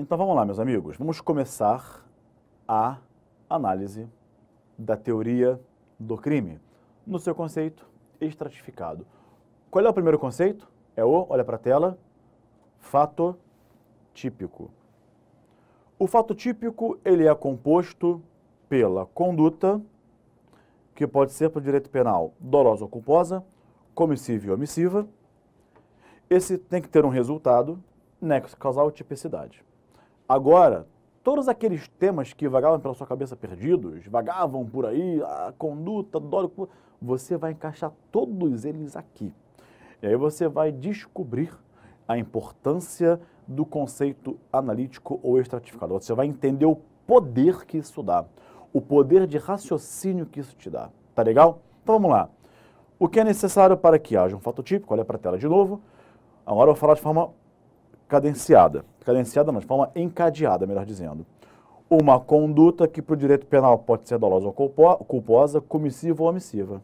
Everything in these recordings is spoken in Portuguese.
Então vamos lá, meus amigos. Vamos começar a análise da teoria do crime no seu conceito estratificado. Qual é o primeiro conceito? É o, olha para a tela, fato típico. O fato típico, ele é composto pela conduta, que pode ser para o direito penal dolosa ou culposa, comissiva e omissiva. Esse tem que ter um resultado, nexo causal e tipicidade. Agora, todos aqueles temas que vagavam pela sua cabeça perdidos, vagavam por aí, a conduta, dolo, você vai encaixar todos eles aqui. E aí você vai descobrir a importância do conceito analítico ou estratificado. Você vai entender o poder que isso dá, o poder de raciocínio que isso te dá. Tá legal? Então vamos lá. O que é necessário para que haja um fato típico? Olha para a tela de novo. Agora eu vou falar de forma cadenciada. Cadenciada, mas de forma encadeada, melhor dizendo. Uma conduta que para o direito penal pode ser dolosa ou culposa, comissiva ou omissiva.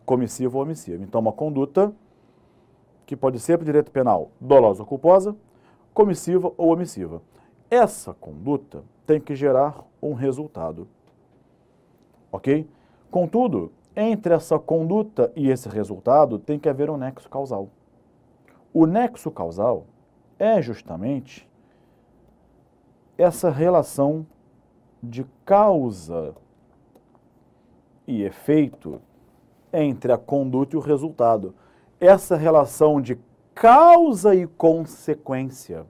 Comissiva ou omissiva. Então, uma conduta que pode ser para o direito penal dolosa ou culposa, comissiva ou omissiva. Essa conduta tem que gerar um resultado. Ok? Contudo, entre essa conduta e esse resultado tem que haver um nexo causal. O nexo causal é justamente essa relação de causa e efeito entre a conduta e o resultado. Essa relação de causa e consequência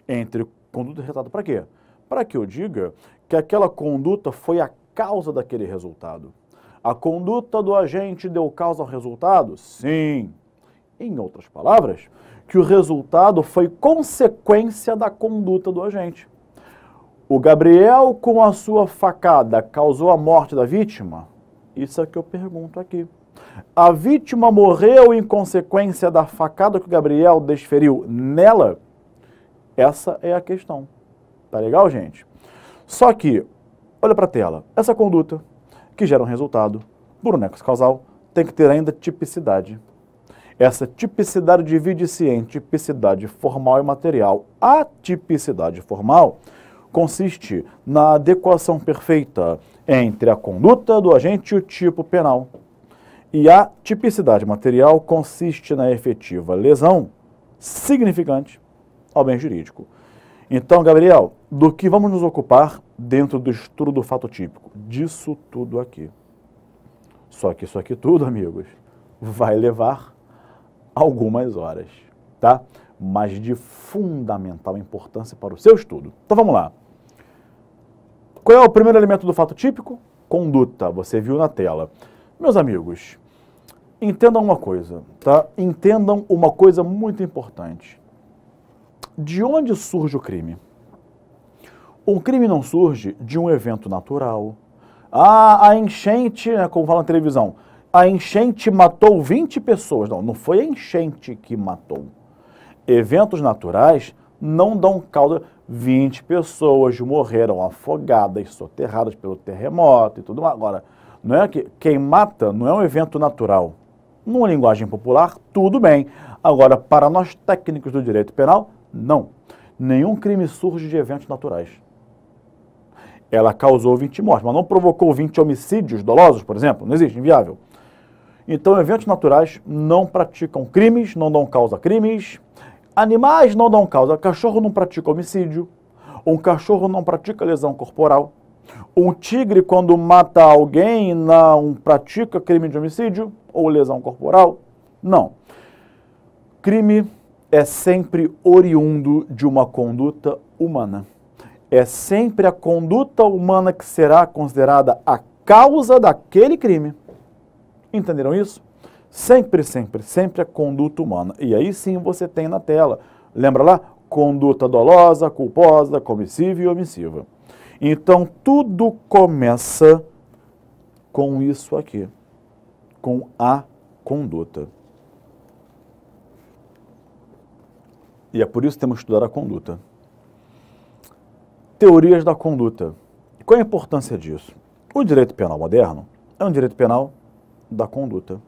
entre conduta e resultado. Para quê? Para que eu diga que aquela conduta foi a causa daquele resultado. A conduta do agente deu causa ao resultado? Sim. Em outras palavras, que o resultado foi consequência da conduta do agente. O Gabriel, com a sua facada, causou a morte da vítima? Isso é o que eu pergunto aqui. A vítima morreu em consequência da facada que o Gabriel desferiu nela? Essa é a questão. Tá legal, gente? Só que, olha para a tela, essa conduta que gera um resultado por um nexo causal tem que ter ainda tipicidade. Essa tipicidade divide-se em tipicidade formal e material. A tipicidade formal consiste na adequação perfeita entre a conduta do agente e o tipo penal. E a tipicidade material consiste na efetiva lesão significante ao bem jurídico. Então, Gabriel, do que vamos nos ocupar dentro do estudo do fato típico? Disso tudo aqui. Só que isso aqui tudo, amigos, vai levar algumas horas, tá? Mas de fundamental importância para o seu estudo. Então vamos lá. Qual é o primeiro elemento do fato típico? Conduta, você viu na tela. Meus amigos, entendam uma coisa, tá? Entendam uma coisa muito importante. De onde surge o crime? O crime não surge de um evento natural. A enchente, como fala na televisão, a enchente matou 20 pessoas. Não, não foi a enchente que matou. Eventos naturais não dão causa. 20 pessoas morreram afogadas, soterradas pelo terremoto e tudo mais. Agora, não é que quem mata não é um evento natural. Numa linguagem popular, tudo bem. Agora, para nós técnicos do direito penal, não. Nenhum crime surge de eventos naturais. Ela causou 20 mortes, mas não provocou 20 homicídios dolosos, por exemplo. Não existe, inviável. Então, eventos naturais não praticam crimes, não dão causa a crimes. Animais não dão causa. Cachorro não pratica homicídio. Um cachorro não pratica lesão corporal. Um tigre, quando mata alguém, não pratica crime de homicídio ou lesão corporal. Não. Crime é sempre oriundo de uma conduta humana. É sempre a conduta humana que será considerada a causa daquele crime. Entenderam isso? Sempre, sempre, sempre a conduta humana. E aí sim você tem na tela. Lembra lá? Conduta dolosa, culposa, comissiva e omissiva. Então, tudo começa com isso aqui. Com a conduta. E é por isso que temos que estudar a conduta. Teorias da conduta. Qual é a importância disso? O direito penal moderno é um direito penal da conduta.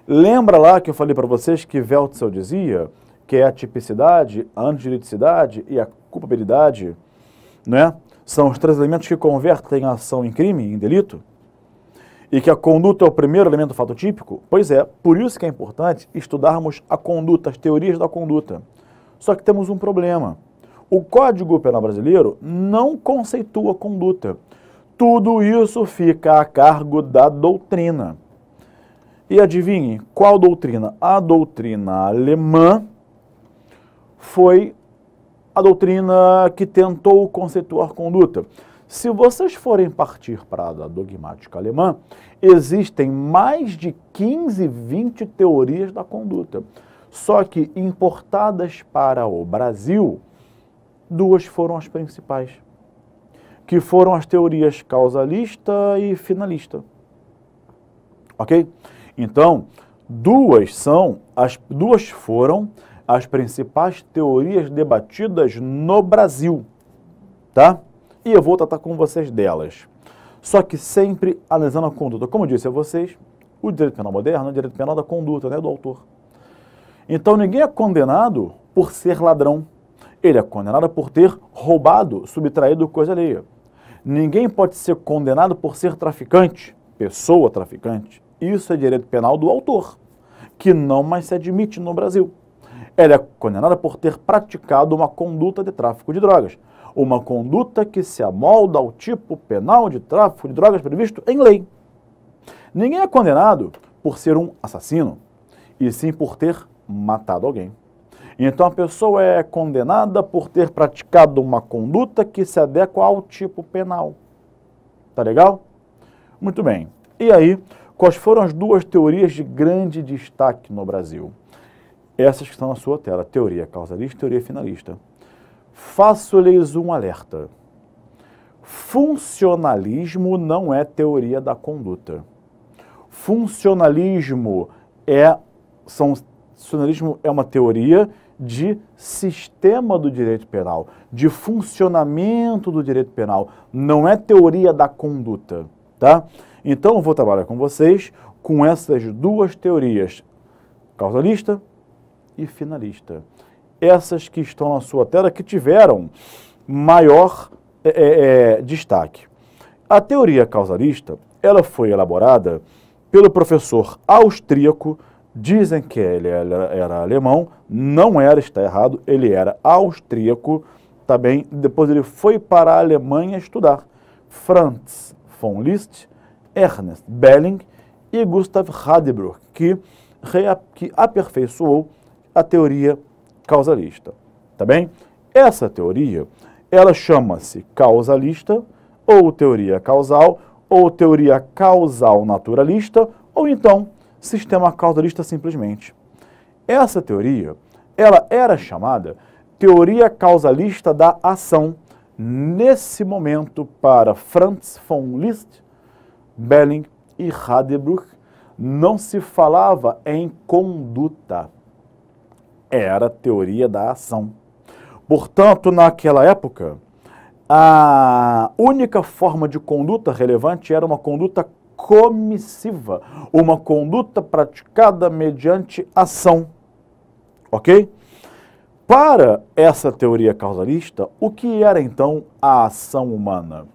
Lembra lá que eu falei para vocês que Weltzel dizia que é a tipicidade, a antijuridicidade e a culpabilidade, né? São os 3 elementos que convertem a ação em crime, em delito, e que a conduta é o primeiro elemento fatotípico. Pois é, por isso que é importante estudarmos a conduta, as teorias da conduta. Só que temos um problema. O Código Penal brasileiro não conceitua conduta. Tudo isso fica a cargo da doutrina. E adivinhe, qual doutrina? A doutrina alemã foi a doutrina que tentou conceituar conduta. Se vocês forem partir para a dogmática alemã, existem mais de 15, 20 teorias da conduta. Só que importadas para o Brasil, 2 foram as principais, que foram as teorias causalista e finalista. Ok? Então, 2 foram as principais teorias debatidas no Brasil, tá? E eu vou tratar com vocês delas. Só que sempre analisando a conduta. Como eu disse a vocês, o direito penal moderno é o direito penal da conduta, né, do autor. Então ninguém é condenado por ser ladrão. Ele é condenado por ter roubado, subtraído coisa alheia. Ninguém pode ser condenado por ser traficante, pessoa traficante. Isso é direito penal do autor, que não mais se admite no Brasil. Ele é condenado por ter praticado uma conduta de tráfico de drogas. Uma conduta que se amolda ao tipo penal de tráfico de drogas previsto em lei. Ninguém é condenado por ser um assassino, e sim por ter matado alguém. Então a pessoa é condenada por ter praticado uma conduta que se adequa ao tipo penal. Tá legal? Muito bem. E aí, quais foram as 2 teorias de grande destaque no Brasil? Essas que estão na sua tela, teoria causalista e teoria finalista. Faço-lhes um alerta. Funcionalismo não é teoria da conduta. Funcionalismo é uma teoria de sistema do direito penal, de funcionamento do direito penal. Não é teoria da conduta, tá? Então, eu vou trabalhar com vocês com essas 2 teorias, causalista e finalista. Essas que estão na sua tela, que tiveram maior destaque. A teoria causalista, ela foi elaborada pelo professor austríaco, dizem que ele era alemão, não era, está errado, ele era austríaco, tá bem? Depois ele foi para a Alemanha estudar. Franz von Liszt, Ernest Belling e Gustav Radebruch, que aperfeiçoou a teoria causalista, tá bem? Essa teoria, ela chama-se causalista, ou teoria causal, ou teoria causal naturalista, ou então sistema causalista simplesmente. Essa teoria, ela era chamada teoria causalista da ação, nesse momento, para Franz von Liszt, Belling e Radebruch, não se falava em conduta. Era teoria da ação. Portanto, naquela época, a única forma de conduta relevante era uma conduta comissiva, uma conduta praticada mediante ação. Ok? Para essa teoria causalista, o que era então a ação humana?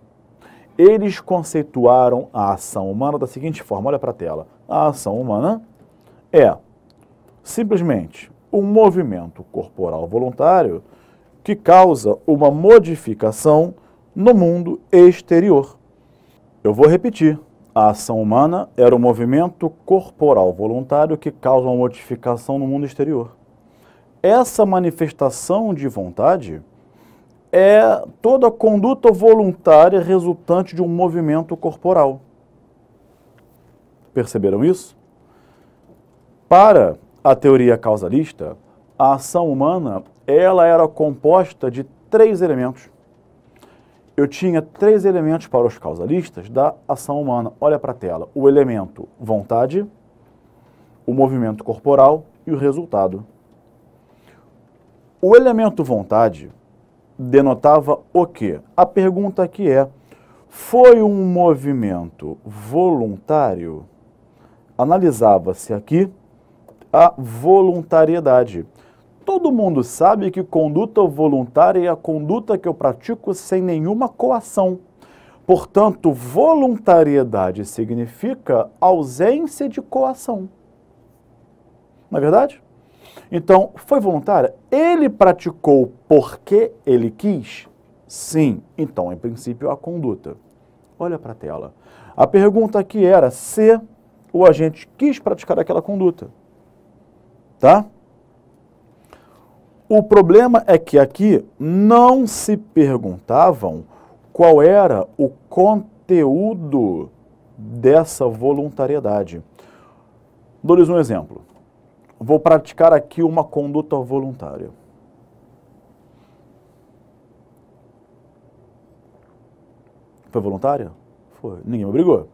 Eles conceituaram a ação humana da seguinte forma, olha para a tela. A ação humana é simplesmente um movimento corporal voluntário que causa uma modificação no mundo exterior. Eu vou repetir. A ação humana era um movimento corporal voluntário que causa uma modificação no mundo exterior. Essa manifestação de vontade é toda conduta voluntária resultante de um movimento corporal. Perceberam isso? Para a teoria causalista, a ação humana ela era composta de 3 elementos. Eu tinha 3 elementos para os causalistas da ação humana. Olha para a tela. O elemento vontade, o movimento corporal e o resultado. O elemento vontade denotava o quê? A pergunta aqui é, foi um movimento voluntário? Analisava-se aqui a voluntariedade. Todo mundo sabe que conduta voluntária é a conduta que eu pratico sem nenhuma coação. Portanto, voluntariedade significa ausência de coação. Não é verdade? Então, foi voluntária? Ele praticou porque ele quis? Sim. Então, em princípio, a conduta. Olha para a tela. A pergunta aqui era se o agente quis praticar aquela conduta. Tá? O problema é que aqui não se perguntavam qual era o conteúdo dessa voluntariedade. Dou-lhes um exemplo. Vou praticar aqui uma conduta voluntária. Foi voluntária? Foi. Ninguém me obrigou.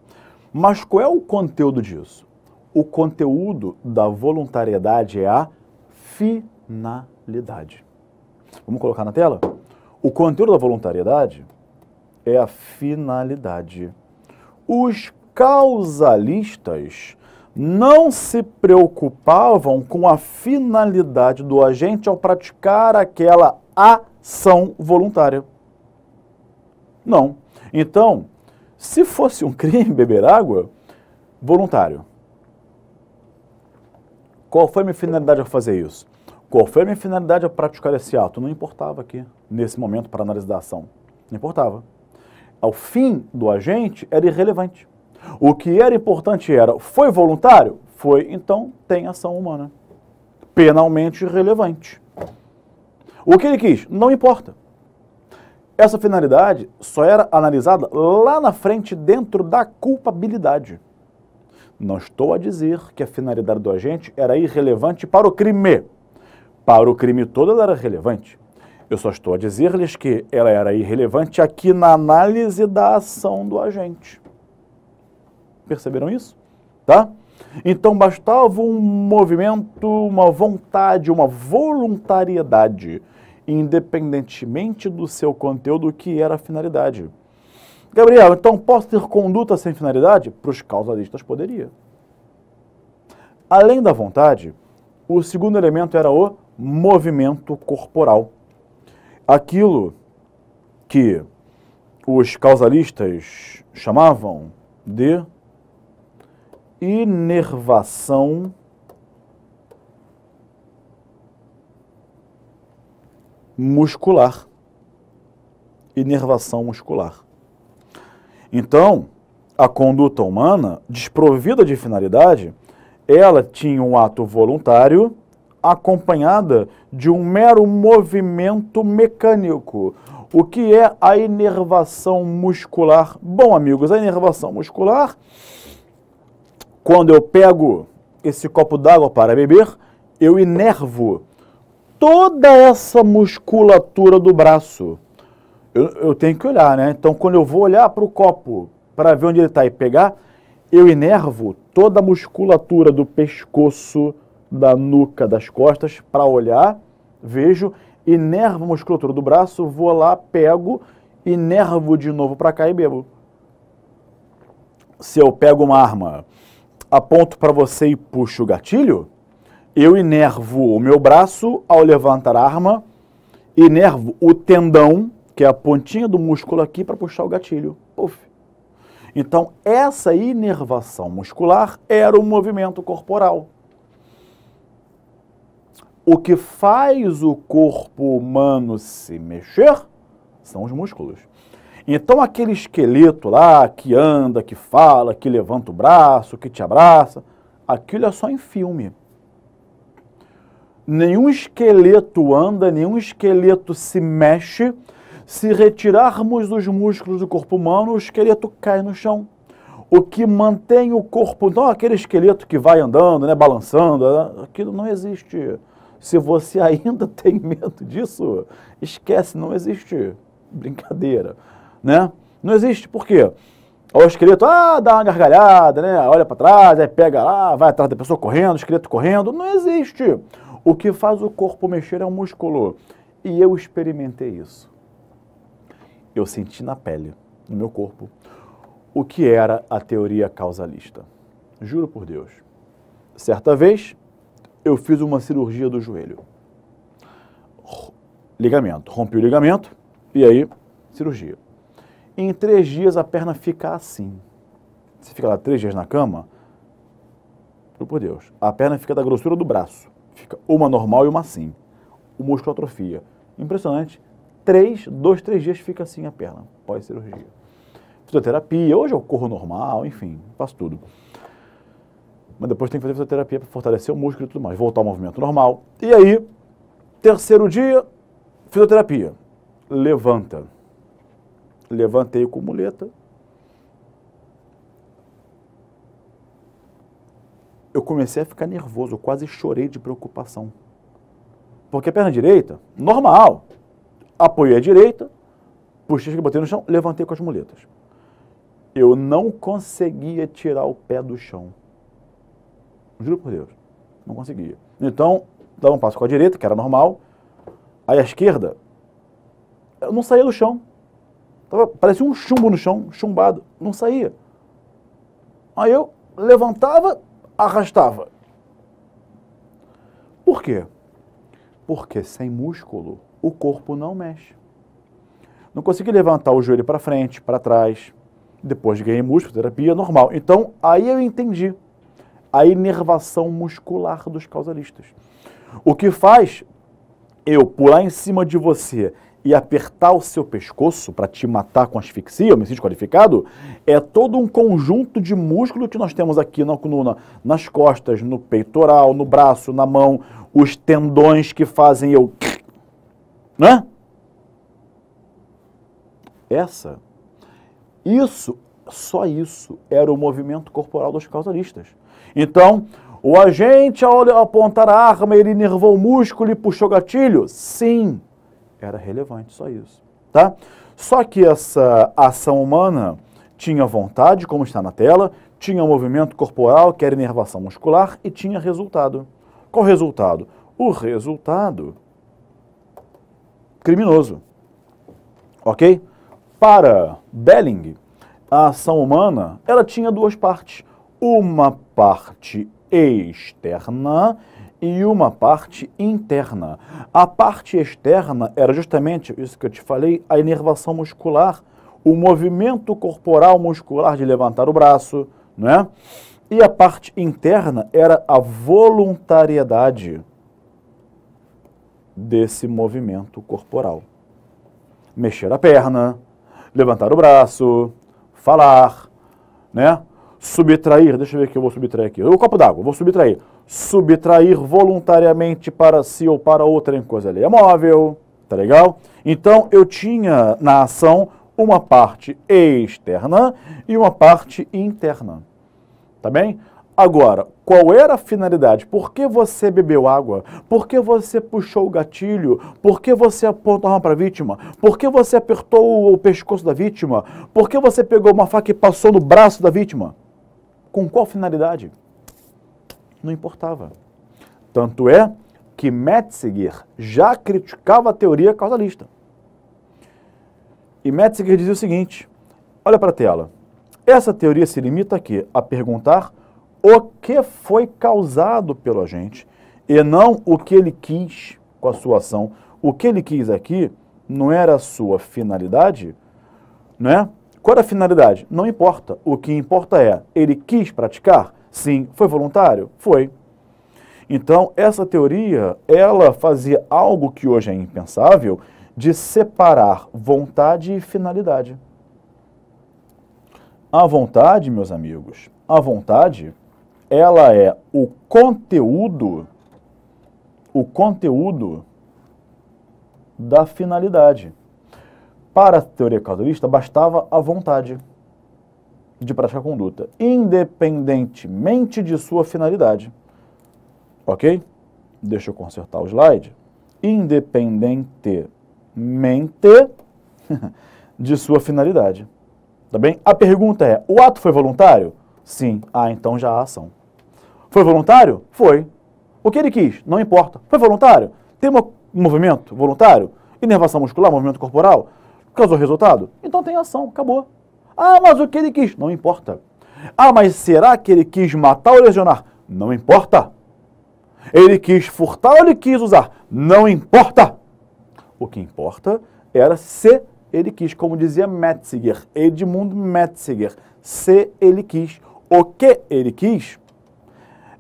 Mas qual é o conteúdo disso? O conteúdo da voluntariedade é a finalidade. Vamos colocar na tela? O conteúdo da voluntariedade é a finalidade. Os causalistas não se preocupavam com a finalidade do agente ao praticar aquela ação voluntária. Não. Então, se fosse um crime beber água, voluntário. Qual foi a minha finalidade ao fazer isso? Qual foi a minha finalidade ao praticar esse ato? Não importava aqui, nesse momento, para análise da ação. Não importava. O fim do agente era irrelevante. O que era importante era, foi voluntário? Foi, então tem ação humana. Penalmente irrelevante. O que ele quis? Não importa. Essa finalidade só era analisada lá na frente, dentro da culpabilidade. Não estou a dizer que a finalidade do agente era irrelevante para o crime. Para o crime todo ela era relevante. Eu só estou a dizer-lhes que ela era irrelevante aqui na análise da ação do agente. Perceberam isso? Tá? Então bastava um movimento, uma vontade, uma voluntariedade, independentemente do seu conteúdo, que era a finalidade. Gabriel, então posso ter conduta sem finalidade? Para os causalistas poderia. Além da vontade, o segundo elemento era o movimento corporal. Aquilo que os causalistas chamavam de inervação muscular. Inervação muscular. Então, a conduta humana, desprovida de finalidade, ela tinha um ato voluntário acompanhada de um mero movimento mecânico. O que é a inervação muscular? Bom, amigos, a inervação muscular, quando eu pego esse copo d'água para beber, eu inervo toda essa musculatura do braço. Eu tenho que olhar, né? Então, quando eu vou olhar para o copo, para ver onde ele está e pegar, eu inervo toda a musculatura do pescoço, da nuca, das costas, para olhar, vejo, inervo a musculatura do braço, vou lá, pego, inervo de novo para cá e bebo. Se eu pego uma arma, aponto para você e puxo o gatilho, eu inervo o meu braço ao levantar a arma, inervo o tendão, que é a pontinha do músculo aqui, para puxar o gatilho. Puf. Então, essa inervação muscular era o movimento corporal. O que faz o corpo humano se mexer são os músculos. Então, aquele esqueleto lá que anda, que fala, que levanta o braço, que te abraça, aquilo é só em filme. Nenhum esqueleto anda, nenhum esqueleto se mexe. Se retirarmos os músculos do corpo humano, o esqueleto cai no chão. O que mantém o corpo... Então, aquele esqueleto que vai andando, né, balançando, aquilo não existe. Se você ainda tem medo disso, esquece, não existe. Brincadeira, né? Não existe, por quê? O esqueleto, dá uma gargalhada, né? Olha para trás, aí pega lá, vai atrás da pessoa correndo, o esqueleto correndo. Não existe. O que faz o corpo mexer é o músculo. E eu experimentei isso. Eu senti na pele, no meu corpo, o que era a teoria causalista. Juro por Deus. Certa vez, eu fiz uma cirurgia do joelho. ligamento. Rompi o ligamento e aí, cirurgia. Em 3 dias a perna fica assim. Você fica lá 3 dias na cama, por Deus, a perna fica da grossura do braço. Fica uma normal e uma assim. O músculo atrofia. Impressionante. 2, 3 dias fica assim a perna, pós-cirurgia. Fisioterapia, hoje eu corro normal, enfim, faço tudo. Mas depois tem que fazer fisioterapia para fortalecer o músculo e tudo mais, voltar ao movimento normal. E aí, 3º dia, fisioterapia. Levanta. Levantei com muleta. Eu comecei a ficar nervoso, eu quase chorei de preocupação. Porque a perna direita, normal. Apoiei a direita, puxei, botei no chão, levantei com as muletas. Eu não conseguia tirar o pé do chão. Juro por Deus, não conseguia. Então, dava um passo com a direita, que era normal, aí a esquerda, eu não saía do chão. Parecia um chumbo no chão, chumbado, não saía. Aí eu levantava, arrastava. Por quê? Porque sem músculo, o corpo não mexe. Não consegui levantar o joelho para frente, para trás. Depois de ganhar músculo, terapia, normal. Então, aí eu entendi a inervação muscular dos causalistas. O que faz eu pular em cima de você e apertar o seu pescoço para te matar com asfixia, homicídio qualificado, é todo um conjunto de músculo que nós temos aqui na coluna, nas costas, no peitoral, no braço, na mão, os tendões que fazem eu... Né? Só isso era o movimento corporal dos causalistas. Então, o agente, ao apontar a arma, ele inervou o músculo e puxou o gatilho? Sim, era relevante, só isso. Tá? Só que essa ação humana tinha vontade, como está na tela, tinha movimento corporal, que era inervação muscular, e tinha resultado. Qual o resultado? O resultado criminoso. Ok? Para Belling, a ação humana, ela tinha 2 partes. Uma parte externa e uma parte interna. A parte externa era justamente isso que eu te falei, a inervação muscular, o movimento corporal muscular de levantar o braço, não é? E a parte interna era a voluntariedade desse movimento corporal. Mexer a perna, levantar o braço, falar, né? Subtrair, deixa eu ver que eu vou subtrair aqui. O copo d'água, vou subtrair. Subtrair voluntariamente para si ou para outra em coisa ali é móvel, tá legal? Então, eu tinha na ação uma parte externa e uma parte interna, tá bem? Agora, qual era a finalidade? Por que você bebeu água? Por que você puxou o gatilho? Por que você apontou a arma para a vítima? Por que você apertou o pescoço da vítima? Por que você pegou uma faca e passou no braço da vítima? Com qual finalidade? Não importava. Tanto é que Metzinger já criticava a teoria causalista. E Metzinger dizia o seguinte, olha para a tela, essa teoria se limita aqui a perguntar o que foi causado pelo agente e não o que ele quis com a sua ação. O que ele quis aqui não era a sua finalidade, né? Qual era a finalidade? Não importa. O que importa é, ele quis praticar? Sim. Foi voluntário? Foi. Então, essa teoria, ela fazia algo que hoje é impensável, de separar vontade e finalidade. A vontade, meus amigos, a vontade, ela é o conteúdo da finalidade. Para a teoria causalista, bastava a vontade de praticar a conduta, independentemente de sua finalidade. Ok? Deixa eu consertar o slide. Independentemente de sua finalidade. Tá bem? A pergunta é, o ato foi voluntário? Sim. Ah, então já há ação. Foi voluntário? Foi. O que ele quis? Não importa. Foi voluntário? Tem um movimento voluntário? Inervação muscular, movimento corporal? Causou resultado? Então tem ação, acabou. Ah, mas o que ele quis? Não importa. Ah, mas será que ele quis matar ou lesionar? Não importa. Ele quis furtar ou ele quis usar? Não importa. O que importa era se ele quis, como dizia Metziger, Edmund Metziger, se ele quis. O que ele quis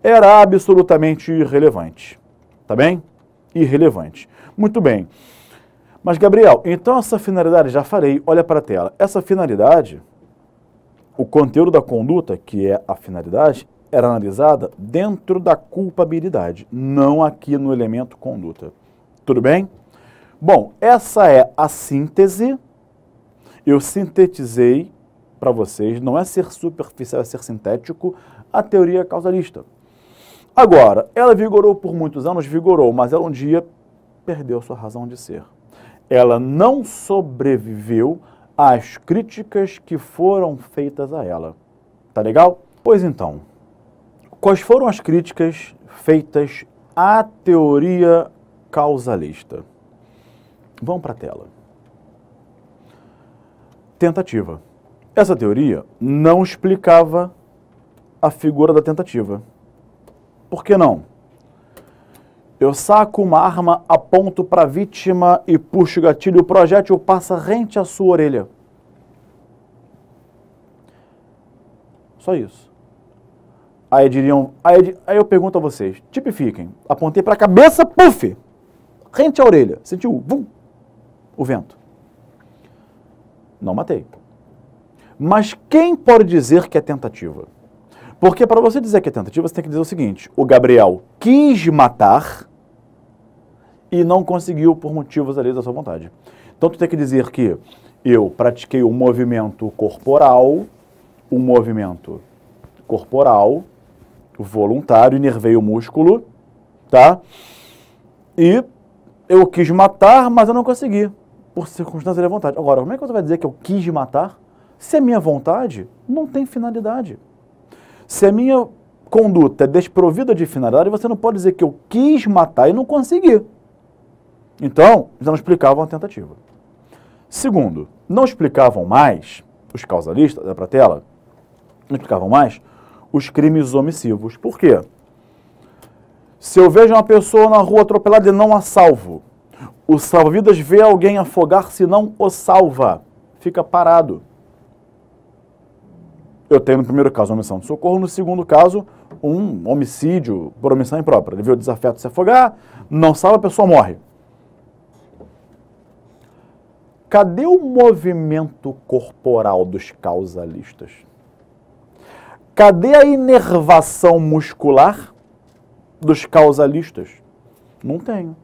era absolutamente irrelevante. Tá bem? Irrelevante. Muito bem. Mas, Gabriel, então essa finalidade, já falei, olha para a tela. Essa finalidade, o conteúdo da conduta, que é a finalidade, era analisada dentro da culpabilidade, não aqui no elemento conduta. Tudo bem? Bom, essa é a síntese. Eu sintetizei para vocês, não é ser superficial, é ser sintético, a teoria causalista. Agora, ela vigorou por muitos anos, vigorou, mas ela um dia perdeu sua razão de ser. Ela não sobreviveu às críticas que foram feitas a ela. Tá legal? Pois então, quais foram as críticas feitas à teoria causalista? Vamos para a tela. Tentativa. Essa teoria não explicava a figura da tentativa. Por que não? Eu saco uma arma, aponto para a vítima e puxo o gatilho, o projétil passa rente à sua orelha. Só isso. Aí eu pergunto a vocês, tipifiquem. Apontei para a cabeça, puf! Rente à orelha. Sentiu? Vum, o vento. Não matei. Mas quem pode dizer que é tentativa? Porque para você dizer que é tentativa, você tem que dizer o seguinte: o Gabriel quis matar e não conseguiu por motivos alheios da sua vontade. Então, tu tem que dizer que eu pratiquei um movimento corporal voluntário, inervei o músculo, tá? E eu quis matar, mas eu não consegui, por circunstâncias da vontade. Agora, como é que você vai dizer que eu quis matar se a minha vontade não tem finalidade? Se a minha conduta é desprovida de finalidade, você não pode dizer que eu quis matar e não consegui. Então, já não explicavam a tentativa. Segundo, não explicavam mais, os causalistas, dá para a tela, não explicavam mais os crimes omissivos. Por quê? Se eu vejo uma pessoa na rua atropelada e não a salvo, o salva-vidas vê alguém afogar-se e não o salva, fica parado. Eu tenho no primeiro caso uma omissão de socorro, no segundo caso um homicídio por omissão imprópria. Ele viu o desafeto se afogar, não salva, a pessoa morre. Cadê o movimento corporal dos causalistas? Cadê a inervação muscular dos causalistas? Não tenho.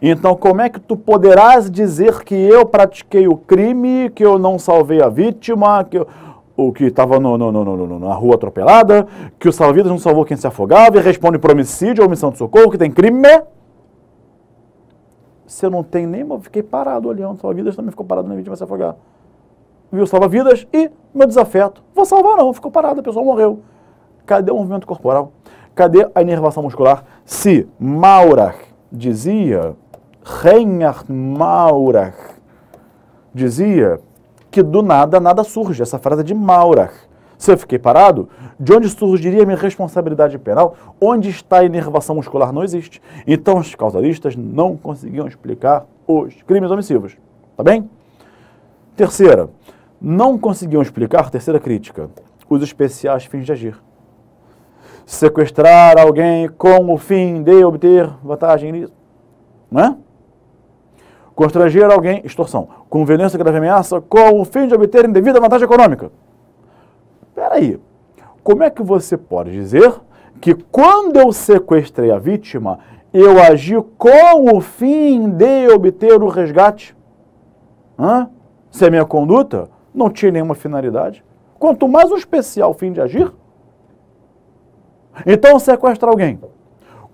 Então, como é que tu poderás dizer que eu pratiquei o crime, que eu não salvei a vítima, que o que estava na rua atropelada, que o salva-vidas não salvou quem se afogava e responde por homicídio ou omissão de socorro, que tem crime? Se eu não tenho nem... Eu fiquei parado olhando, o salva-vidas também ficou parado na vítima se afogar. Viu o salva-vidas e meu desafeto. Vou salvar não, ficou parado, a pessoa morreu. Cadê o movimento corporal? Cadê a inervação muscular? Se Maurach dizia, Reinhard Maurach dizia que do nada, nada surge. Essa frase é de Maurach. Se eu fiquei parado, de onde surgiria a minha responsabilidade penal? Onde está a inervação muscular? Não existe. Então, os causalistas não conseguiam explicar os crimes omissivos. Tá bem? Terceira, não conseguiam explicar, terceira crítica, os especiais fins de agir. Sequestrar alguém com o fim de obter vantagem nisso. Não é? Constranger alguém, extorsão, com violência, grave ameaça, com o fim de obter indevida vantagem econômica. Espera aí, como é que você pode dizer que quando eu sequestrei a vítima, eu agi com o fim de obter o resgate? Se a minha conduta não tinha nenhuma finalidade, quanto mais um especial fim de agir. Então, sequestra alguém.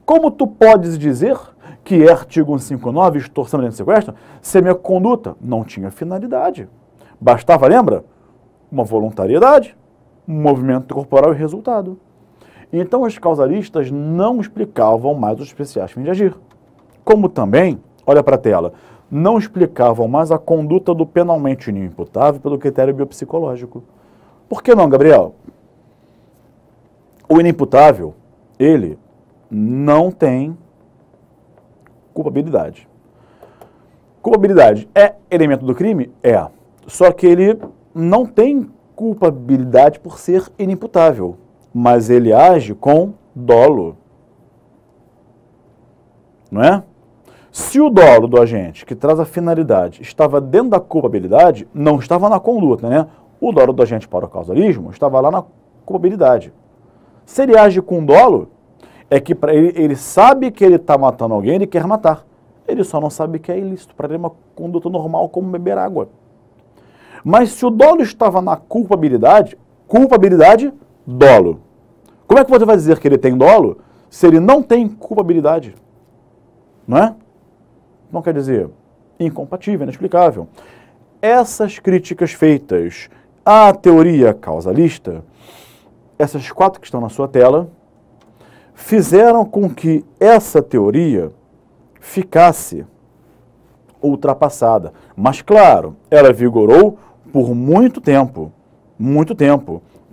Como tu podes dizer que é artigo 159, extorsão mediante sequestro, se a minha conduta não tinha finalidade? Bastava, lembra? Uma voluntariedade, um movimento corporal e resultado. Então, os causalistas não explicavam mais os especiais fins de agir. Como também, olha para a tela, não explicavam mais a conduta do penalmente inimputável pelo critério biopsicológico. Por que não, Gabriel? O inimputável, ele não tem culpabilidade. Culpabilidade é elemento do crime? É. Só que ele não tem culpabilidade por ser inimputável, mas ele age com dolo. Não é? Se o dolo do agente, que traz a finalidade, estava dentro da culpabilidade, não estava na conduta, né? O dolo do agente para o causalismo estava lá na culpabilidade. Se ele age com dolo, é que para ele sabe que ele está matando alguém, ele quer matar. Ele só não sabe que é ilícito. Para ele é uma conduta normal, como beber água. Mas se o dolo estava na culpabilidade, dolo. Como é que você vai dizer que ele tem dolo se ele não tem culpabilidade? Não é? Não quer dizer incompatível, inexplicável. Essas críticas feitas à teoria causalista, essas 4 que estão na sua tela, fizeram com que essa teoria ficasse ultrapassada. Mas, claro, ela vigorou por muito tempo,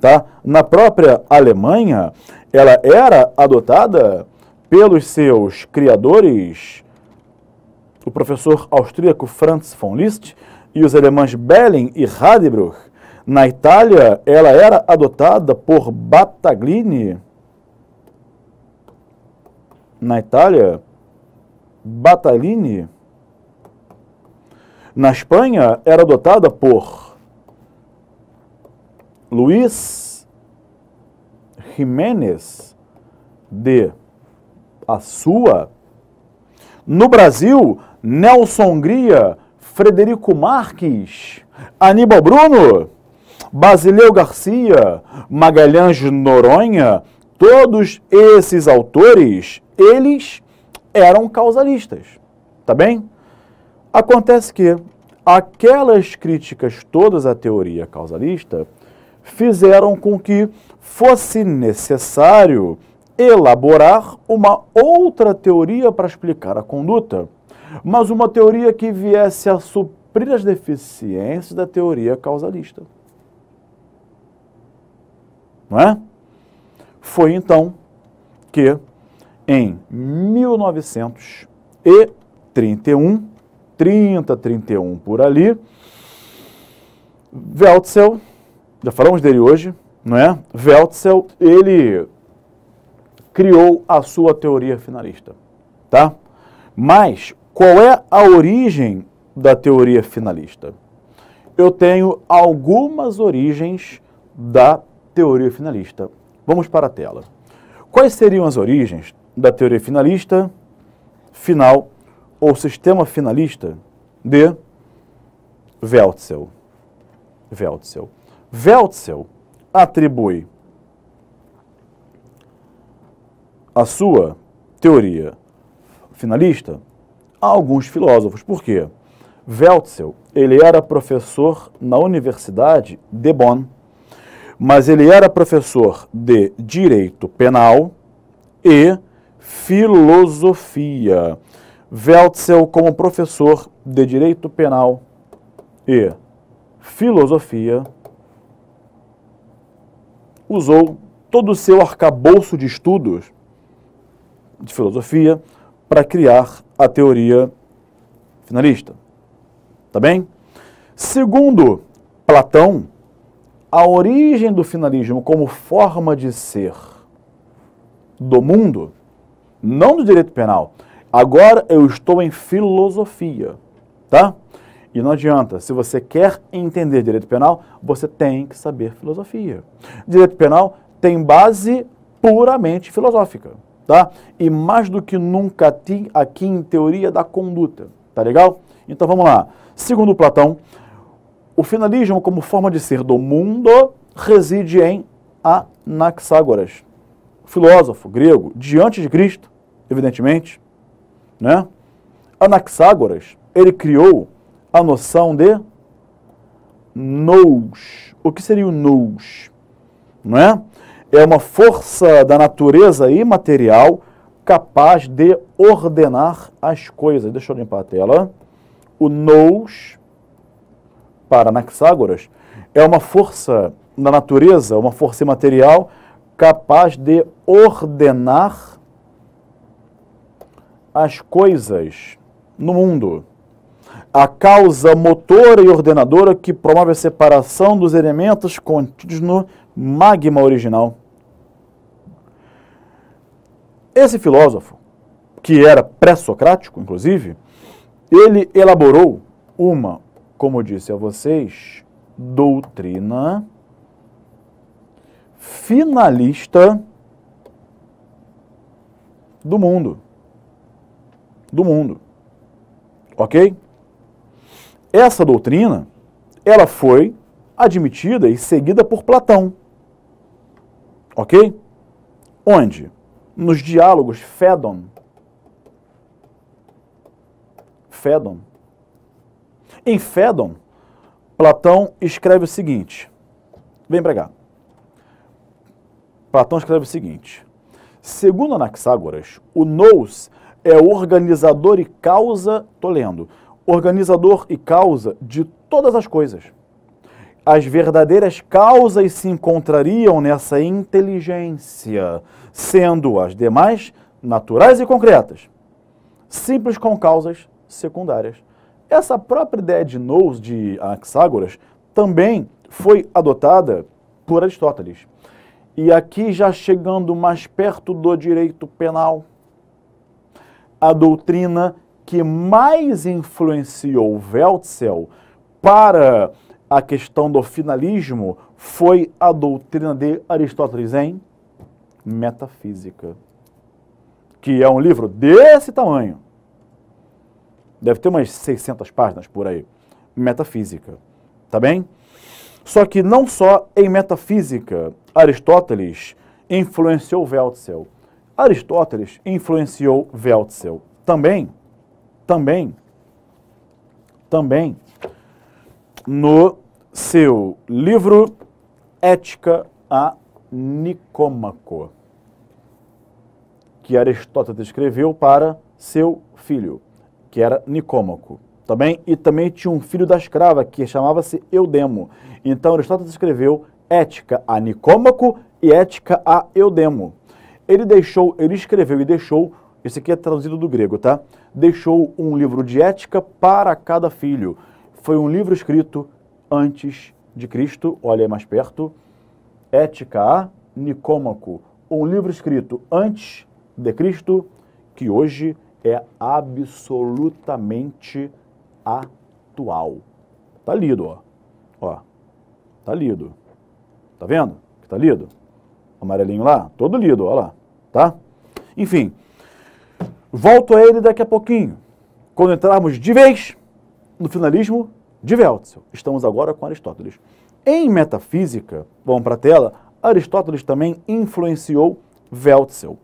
tá? Na própria Alemanha, ela era adotada pelos seus criadores, o professor austríaco Franz von Liszt e os alemães Belling e Radebruch. Na Itália, ela era adotada por Battaglini. Na Espanha, era adotada por Luís Jiménez de Assua. No Brasil, Nelson Hungria, Frederico Marques, Aníbal Bruno, Basileu Garcia, Magalhães Noronha, todos esses autores, eles eram causalistas, tá bem? Acontece que aquelas críticas todas à teoria causalista fizeram com que fosse necessário elaborar uma outra teoria para explicar a conduta, mas uma teoria que viesse a suprir as deficiências da teoria causalista. Não é? Foi então que, em 1931, 31 por ali, Weltzel, já falamos dele hoje, não é? Weltzel, ele criou a sua teoria finalista, tá? Mas qual é a origem da teoria finalista? Eu tenho algumas origens da teoria finalista. Vamos para a tela. Quais seriam as origens da teoria finalista, final ou sistema finalista de Weltzel? Weltzel atribui a sua teoria finalista a alguns filósofos. Por quê? Weltzel, ele era professor na Universidade de Bonn, mas ele era professor de Direito Penal e Filosofia. Weltzel, como professor de Direito Penal e Filosofia, usou todo o seu arcabouço de estudos de filosofia para criar a teoria finalista. Tá bem? Segundo Platão, a origem do finalismo como forma de ser do mundo, não do direito penal. Agora eu estou em filosofia, tá? E não adianta, se você quer entender direito penal, você tem que saber filosofia. Direito penal tem base puramente filosófica, tá? E mais do que nunca aqui em teoria da conduta, tá legal? Então vamos lá. Segundo Platão, o finalismo como forma de ser do mundo reside em Anaxágoras, filósofo grego de antes de Cristo, evidentemente, né? Anaxágoras, ele criou a noção de nous. O que seria o nous? Não é? É uma força da natureza imaterial capaz de ordenar as coisas. Deixa eu limpar a tela. O nous, para Anaxágoras, é uma força da natureza, uma força imaterial capaz de ordenar as coisas no mundo. a causa motora e ordenadora que promove a separação dos elementos contidos no magma original. Esse filósofo, que era pré-socrático, inclusive, ele elaborou uma, como eu disse a vocês, doutrina finalista do mundo. Do mundo. Ok? Essa doutrina, ela foi admitida e seguida por Platão. Ok? Onde? Nos diálogos Fédon. Fédon. Em Fédon, Platão escreve o seguinte. Vem para cá. Platão escreve o seguinte. Segundo Anaxágoras, o nous é o organizador e causa, estou lendo, organizador e causa de todas as coisas. As verdadeiras causas se encontrariam nessa inteligência, sendo as demais naturais e concretas, simples com causas secundárias. Essa própria ideia de nous de Anaxágoras também foi adotada por Aristóteles. E aqui já chegando mais perto do direito penal, a doutrina que mais influenciou Wälzer para a questão do finalismo foi a doutrina de Aristóteles em Metafísica, que é um livro desse tamanho. Deve ter umas 600 páginas por aí. Metafísica, tá bem? Só que não só em Metafísica Aristóteles influenciou Wälzer. Aristóteles influenciou Wälzer também no seu livro Ética a Nicômaco, que Aristóteles escreveu para seu filho, que era Nicômaco. Também, e também tinha um filho da escrava, que chamava-se Eudemo. Então Aristóteles escreveu Ética a Nicômaco e Ética a Eudemo. Ele escreveu e deixou, isso aqui é traduzido do grego, tá? Deixou um livro de ética para cada filho. Foi um livro escrito antes de Cristo, olha aí mais perto, Ética a Nicômaco. Um livro escrito antes de Cristo, que hoje é absolutamente atual. Tá lido, ó. Ó, tá lido. Tá vendo que tá lido? Amarelinho lá, todo lido, ó lá, tá? Enfim, volto a ele daqui a pouquinho, quando entrarmos de vez no finalismo de Wälzer. Estamos agora com Aristóteles. Em Metafísica, vamos para a tela, Aristóteles também influenciou Wälzer,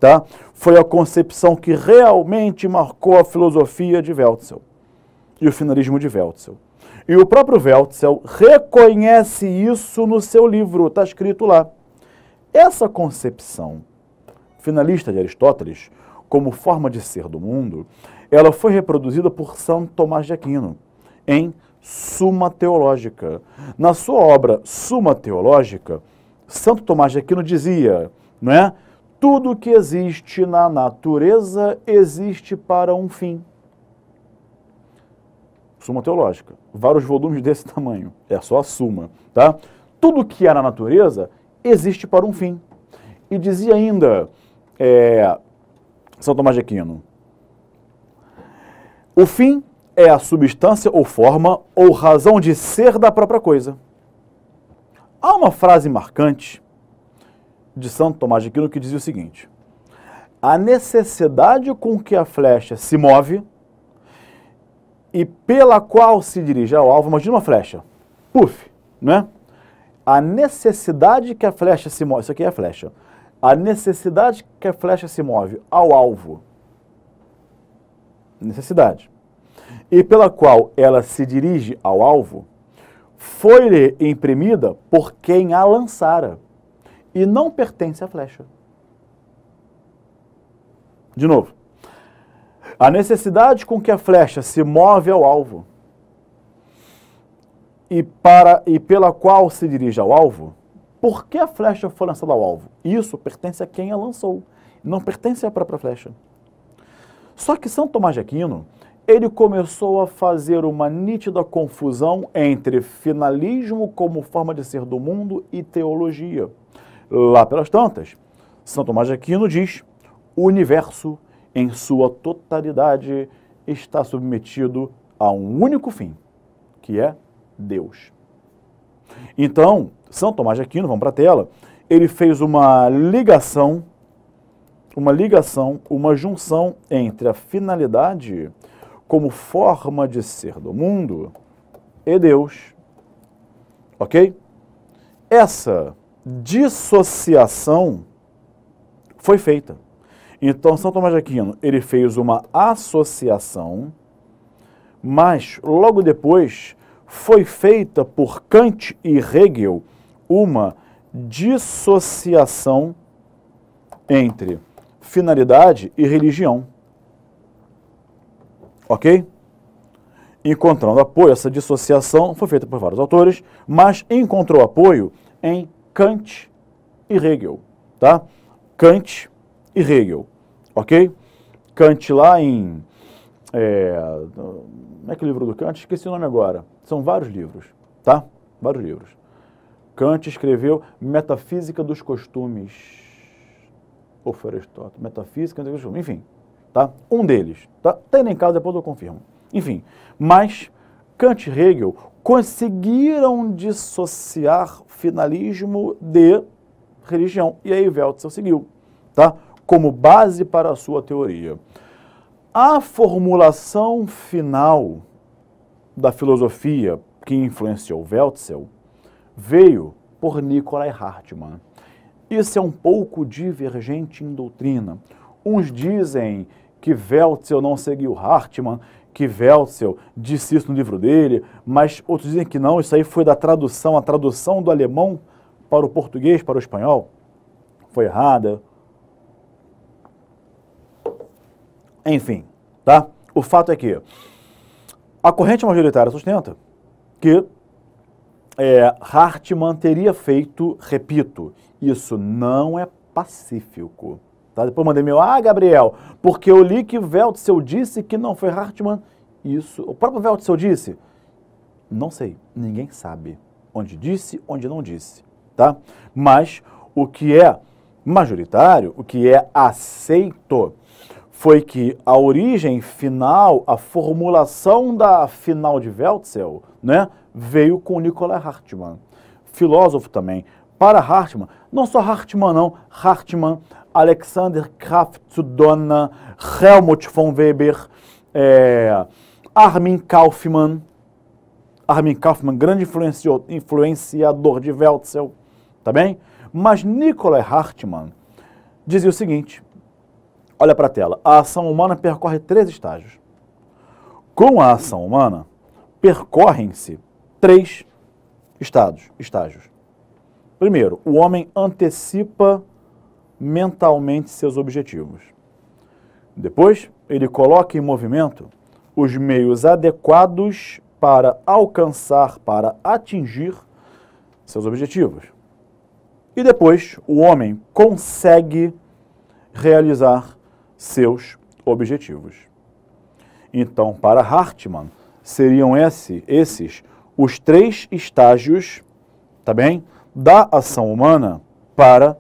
tá? Foi a concepção que realmente marcou a filosofia de Wälzer e o finalismo de Wälzer. E o próprio Wälzer reconhece isso no seu livro, está escrito lá. Essa concepção finalista de Aristóteles, como forma de ser do mundo, ela foi reproduzida por São Tomás de Aquino em Suma Teológica. Na sua obra Suma Teológica, Santo Tomás de Aquino dizia, não é? Tudo que existe na natureza existe para um fim. Suma Teológica. Vários volumes desse tamanho. É só a suma, tá? Tudo que há na natureza existe para um fim. E dizia ainda São Tomás de Aquino, o fim é a substância ou forma ou razão de ser da própria coisa. Há uma frase marcante de Santo Tomás de Aquino que dizia o seguinte: a necessidade com que a flecha se move e pela qual se dirige ao alvo, imagina uma flecha, puf, né? A necessidade que a flecha se move, isso aqui é a flecha, a necessidade que a flecha se move ao alvo, necessidade, e pela qual ela se dirige ao alvo, foi-lhe imprimida por quem a lançara, e não pertence à flecha. De novo, a necessidade com que a flecha se move ao alvo, e pela qual se dirige ao alvo, por que a flecha foi lançada ao alvo? Isso pertence a quem a lançou, não pertence à própria flecha. Só que São Tomás de Aquino, ele começou a fazer uma nítida confusão entre finalismo como forma de ser do mundo e teologia. Lá pelas tantas, São Tomás de Aquino diz: o universo, em sua totalidade, está submetido a um único fim, que é Deus. Então, São Tomás de Aquino, vamos para a tela, ele fez uma junção entre a finalidade como forma de ser do mundo e Deus. Ok? Essa dissociação foi feita. Então, São Tomás de Aquino, ele fez uma associação, mas logo depois foi feita por Kant e Hegel uma dissociação entre finalidade e religião. Ok? Encontrando apoio, essa dissociação foi feita por vários autores, mas encontrou apoio em Kant e Hegel, tá? Kant e Hegel, ok? Kant lá em... como é que é o livro do Kant? Esqueci o nome agora. São vários livros, tá? Vários livros. Kant escreveu Metafísica dos Costumes. Ou foi Aristóteles? Metafísica dos Costumes, enfim, tá? Um deles, tá? Tem em casa, depois eu confirmo. Enfim, mas Kant e Hegel conseguiram dissociar finalismo de religião. E aí Weltzel seguiu, tá? Como base para a sua teoria. A formulação final da filosofia que influenciou Weltzel veio por Nicolai Hartmann. Isso é um pouco divergente em doutrina. Uns dizem que Weltzel não seguiu Hartmann, que Weltzel disse isso no livro dele, mas outros dizem que não, isso aí foi da tradução, a tradução do alemão para o português, para o espanhol, foi errada. Enfim, tá? O fato é que a corrente majoritária sustenta que Hartmann teria feito, repito, isso não é pacífico. Tá? Depois eu mandei meu, Gabriel, porque eu li que Weltzel disse que não foi Hartmann. Isso, o próprio Weltzel disse? Não sei, ninguém sabe. Onde disse, onde não disse. Tá? Mas o que é majoritário, o que é aceito, foi que a origem final, a formulação da final de Weltzel, né, veio com Nicolai Hartmann, filósofo também. Para Hartmann, não só Hartmann não, Hartmann, Alexander Kraft zu Donner, Helmut von Weber, Armin Kaufmann, grande influenciador de Weltzel, tá bem? Mas Nicolai Hartmann dizia o seguinte, olha para a tela, a ação humana percorre 3 estágios. Com a ação humana, percorrem-se 3 estágios. Primeiro, o homem antecipa mentalmente seus objetivos. Depois, ele coloca em movimento os meios adequados para alcançar, para atingir seus objetivos. E depois, o homem consegue realizar seus objetivos. Então, para Hartmann, seriam esses os 3 estágios, tá bem, da ação humana para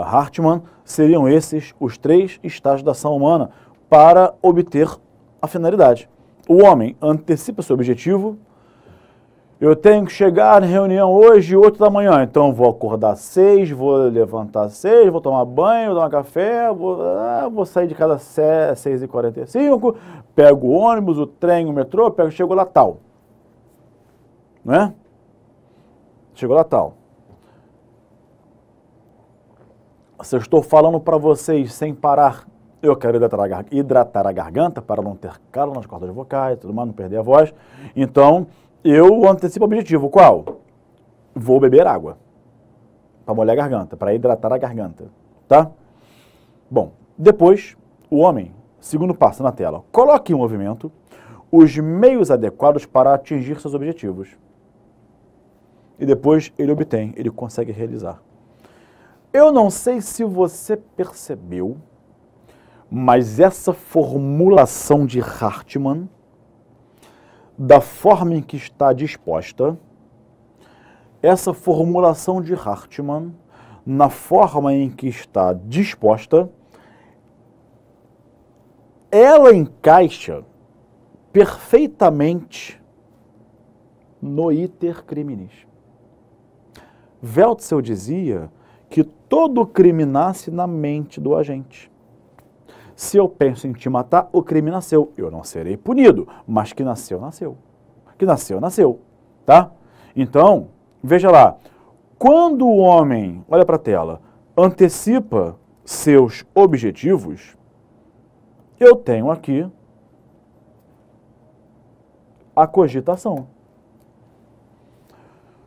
Hartmann, seriam esses os 3 estágios da ação humana para obter a finalidade. O homem antecipa seu objetivo. Eu tenho que chegar na reunião hoje, 8 da manhã, então vou acordar às 6, vou levantar às 6, vou tomar banho, vou tomar café, vou sair de casa às 6h45, pego o ônibus, o trem, o metrô, chego lá tal. Não é? Chegou lá tal. Se eu estou falando para vocês sem parar, eu quero hidratar a garganta para não ter calo nas cordas vocais, tudo mais, não perder a voz. Então, eu antecipo o objetivo. Qual? Vou beber água para molhar a garganta, para hidratar a garganta, tá? Bom, depois, o homem, segundo passo na tela, coloque em movimento os meios adequados para atingir seus objetivos. E depois ele obtém, ele consegue realizar. Eu não sei se você percebeu, Mas essa formulação de Hartmann, da forma em que está disposta, essa formulação de Hartmann, na forma em que está disposta, ela encaixa perfeitamente no iter criminis. Weltzel dizia que todo crime nasce na mente do agente. Se eu penso em te matar, o crime nasceu. Eu não serei punido, mas que nasceu, nasceu. Que nasceu, nasceu. Tá? Então, veja lá. Quando o homem, olha para a tela, antecipa seus objetivos, eu tenho aqui a cogitação.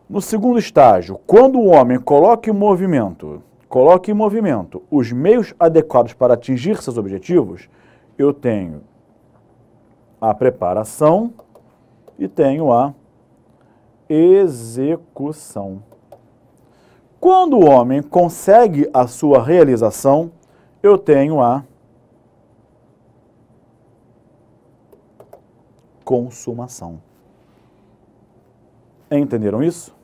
No segundo estágio, quando o homem coloca em movimento os meios adequados para atingir seus objetivos, eu tenho a preparação e tenho a execução. Quando o homem consegue a sua realização, eu tenho a consumação. Entenderam isso?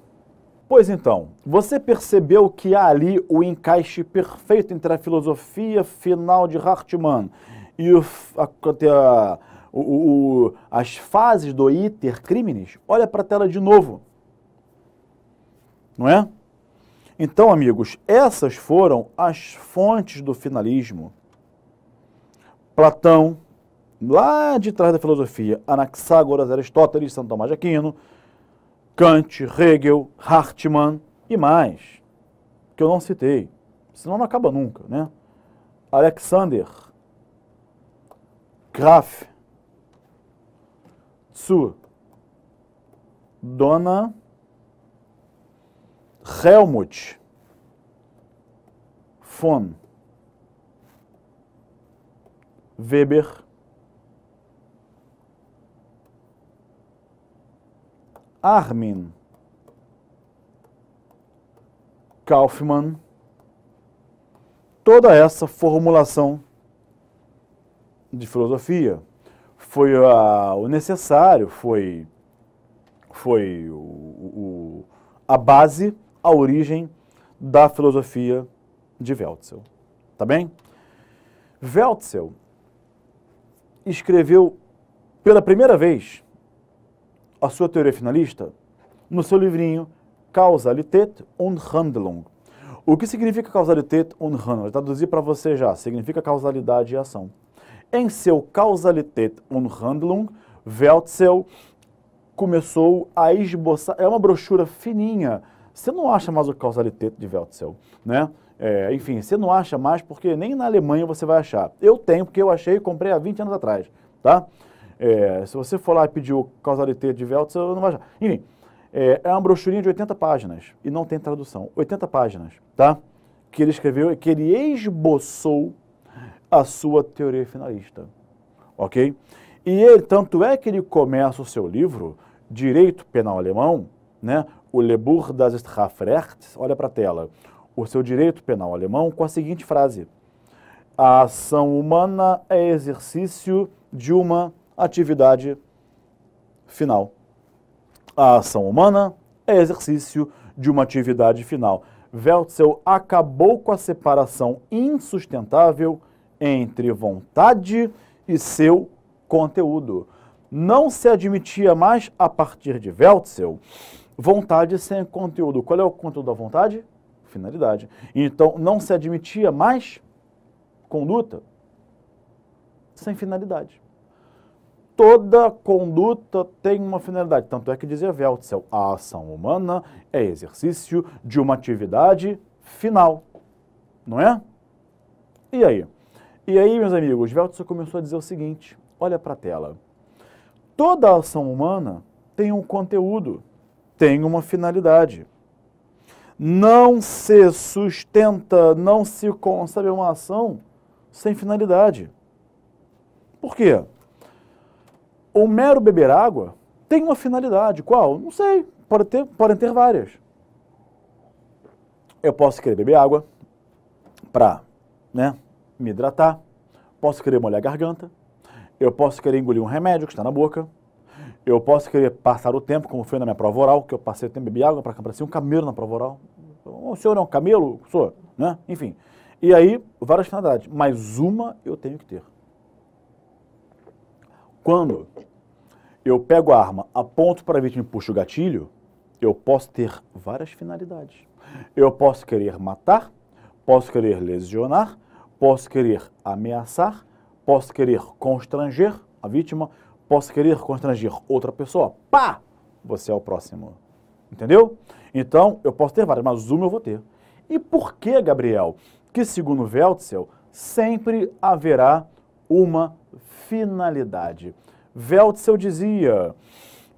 Pois então, você percebeu que há ali o encaixe perfeito entre a filosofia final de Hartmann e as fases do iter criminis? Olha para a tela de novo. Não é? Então, amigos, essas foram as fontes do finalismo. Platão, lá de trás da filosofia, Anaxágoras, Aristóteles, Santo Tomás de Aquino, Kant, Hegel, Hartmann e mais, que eu não citei, senão não acaba nunca, né? Alexander, Graf, Zu, Dona, Helmut, von, Weber, Armin, Kaufmann, toda essa formulação de filosofia foi o necessário, foi a base, a origem da filosofia de Weltzel. Tá bem? Weltzel escreveu pela primeira vez a sua teoria finalista no seu livrinho Kausalität und Handlung. O que significa Kausalität und Handlung? Vou traduzir para você já. Significa causalidade e ação. Em seu Kausalität und Handlung, Weltzel começou a esboçar. É uma brochura fininha. Você não acha mais o Kausalität de Weltzel, né? Enfim, você não acha mais porque nem na Alemanha você vai achar. Eu tenho, porque eu achei e comprei há 20 anos atrás, tá? Se você for lá e pedir o Kausalität de Weltzel, não vai achar. Enfim, é uma brochurinha de 80 páginas e não tem tradução. 80 páginas, tá? Que ele escreveu, que ele esboçou a sua teoria finalista, ok? E ele, tanto é que ele começa o seu livro, Direito Penal Alemão, né? O Lebuch das Strafrechts, olha para a tela, o seu Direito Penal Alemão, com a seguinte frase: a ação humana é exercício de uma atividade final. A ação humana é exercício de uma atividade final. Weltzel acabou com a separação insustentável entre vontade e seu conteúdo. Não se admitia mais, a partir de Weltzel, vontade sem conteúdo. Qual é o conteúdo da vontade? Finalidade. Então, não se admitia mais conduta sem finalidade. Toda conduta tem uma finalidade. Tanto é que dizia Weltzel, a ação humana é exercício de uma atividade final. Não é? E aí? E aí, meus amigos, Weltzel começou a dizer o seguinte, olha para a tela. Toda ação humana tem um conteúdo, tem uma finalidade. Não se sustenta, não se concebe uma ação sem finalidade. Por quê? O mero beber água tem uma finalidade. Qual? Não sei. Podem ter várias. Eu posso querer beber água para, né, me hidratar. posso querer molhar a garganta, eu posso querer engolir um remédio que está na boca, eu posso querer passar o tempo, como foi na minha prova oral, que eu passei o tempo, bebi água para parecer um camelo na prova oral. O senhor não é um camelo? Sou, né? Enfim. E aí, várias finalidades, mas uma eu tenho que ter. Quando eu pego a arma, aponto para a vítima e puxo o gatilho, eu posso ter várias finalidades. Eu posso querer matar, posso querer lesionar, posso querer ameaçar, posso querer constranger a vítima, posso querer constranger outra pessoa. Pá! Você é o próximo. Entendeu? Então, eu posso ter várias, mas uma eu vou ter. E por que, Gabriel, que segundo Weltzel, sempre haverá uma finalidade? Weltzel dizia,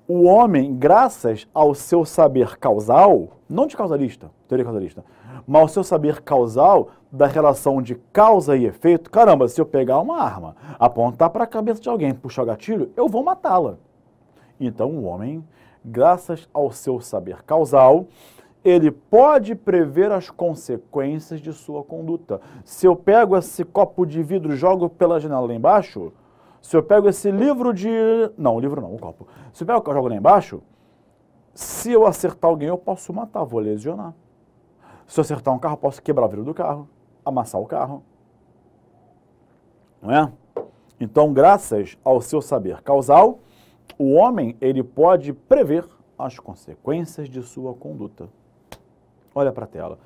o homem, graças ao seu saber causal, não de causalista, teoria causalista, mas ao seu saber causal da relação de causa e efeito, caramba, se eu pegar uma arma, apontar para a cabeça de alguém, puxar o gatilho, eu vou matá-la. Então o homem, graças ao seu saber causal, ele pode prever as consequências de sua conduta. Se eu pego esse copo de vidro e jogo pela janela lá embaixo, se eu pego esse livro de... Não, o livro não, o copo. Se eu pego e jogo lá embaixo, se eu acertar alguém, eu posso matar, vou lesionar. Se eu acertar um carro, eu posso quebrar o vidro do carro, amassar o carro. Não é? Então, graças ao seu saber causal, o homem, ele pode prever as consequências de sua conduta. Olha para a tela.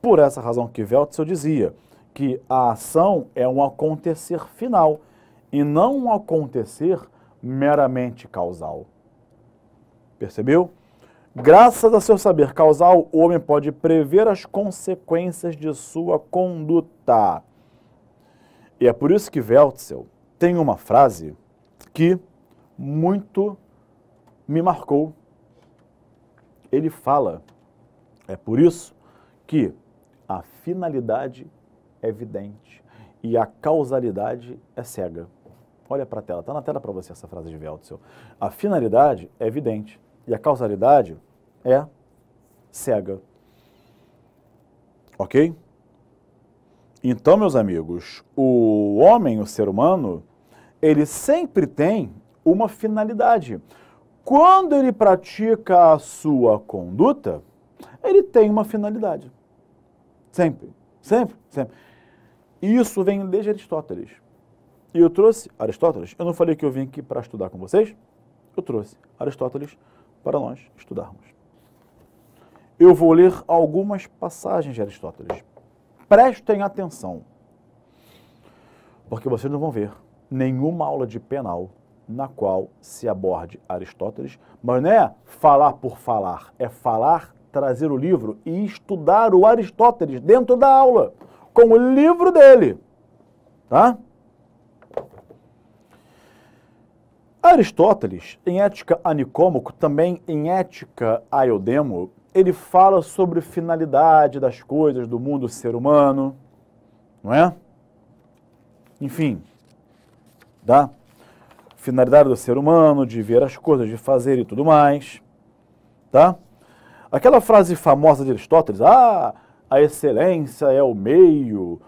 Por essa razão que Weltzel dizia que a ação é um acontecer final e não um acontecer meramente causal. Percebeu? Graças a seu saber causal, o homem pode prever as consequências de sua conduta. E é por isso que Weltzel tem uma frase que muito me marcou. Ele fala, é por isso que a finalidade é evidente e a causalidade é cega. Olha para a tela, está na tela para você essa frase de Weltzel. A finalidade é evidente e a causalidade é cega. Ok? Então, meus amigos, o homem, o ser humano, ele sempre tem uma finalidade. Quando ele pratica a sua conduta, ele tem uma finalidade. Sempre, sempre, sempre. Isso vem desde Aristóteles. E eu trouxe Aristóteles, eu não falei que eu vim aqui para estudar com vocês, eu trouxe Aristóteles para nós estudarmos. Eu vou ler algumas passagens de Aristóteles. Prestem atenção, porque vocês não vão ver nenhuma aula de penal na qual se aborde Aristóteles, mas não é falar por falar, é falar, trazer o livro e estudar o Aristóteles dentro da aula, com o livro dele, tá? Aristóteles, em Ética a Nicômaco, também em Ética a Eudemo, ele fala sobre a finalidade das coisas do mundo ser humano, não é? Enfim, tá? Finalidade do ser humano, de ver as coisas, de fazer e tudo mais, tá? Aquela frase famosa de Aristóteles, a excelência é o meio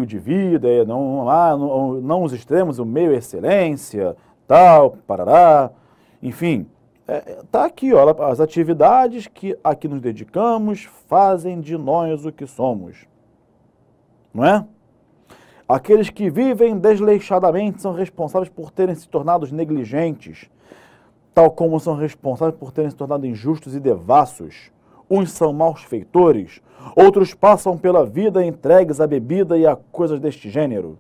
de vida, não os extremos, o meio é excelência, tal, parará, enfim, tá aqui, ó, as atividades que aqui nos dedicamos fazem de nós o que somos, não é? Aqueles que vivem desleixadamente são responsáveis por terem se tornado negligentes, tal como são responsáveis por terem se tornado injustos e devassos. Uns são maus feitores, outros passam pela vida entregues à bebida e a coisas deste gênero.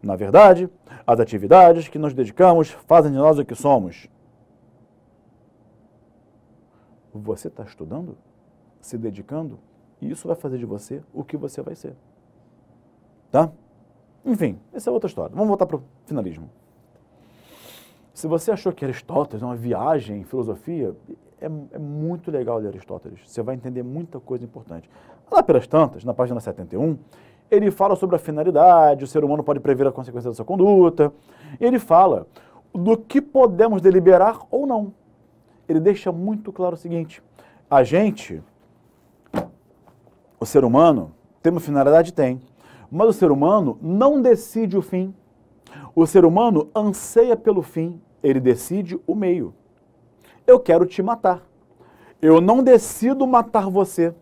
Na verdade, as atividades que nos dedicamos fazem de nós o que somos. Você está estudando, se dedicando, e isso vai fazer de você o que você vai ser. Tá? Enfim, essa é outra história. Vamos voltar para o finalismo. Se você achou que Aristóteles é uma viagem em filosofia, é muito legal ler Aristóteles. Você vai entender muita coisa importante. Lá pelas tantas, na página 71, ele fala sobre a finalidade, o ser humano pode prever a consequência da sua conduta. Ele fala do que podemos deliberar ou não. Ele deixa muito claro o seguinte, a gente, o ser humano, tem uma finalidade? Tem. Mas o ser humano não decide o fim. O ser humano anseia pelo fim, ele decide o meio. Eu quero te matar. Eu não decido matar você.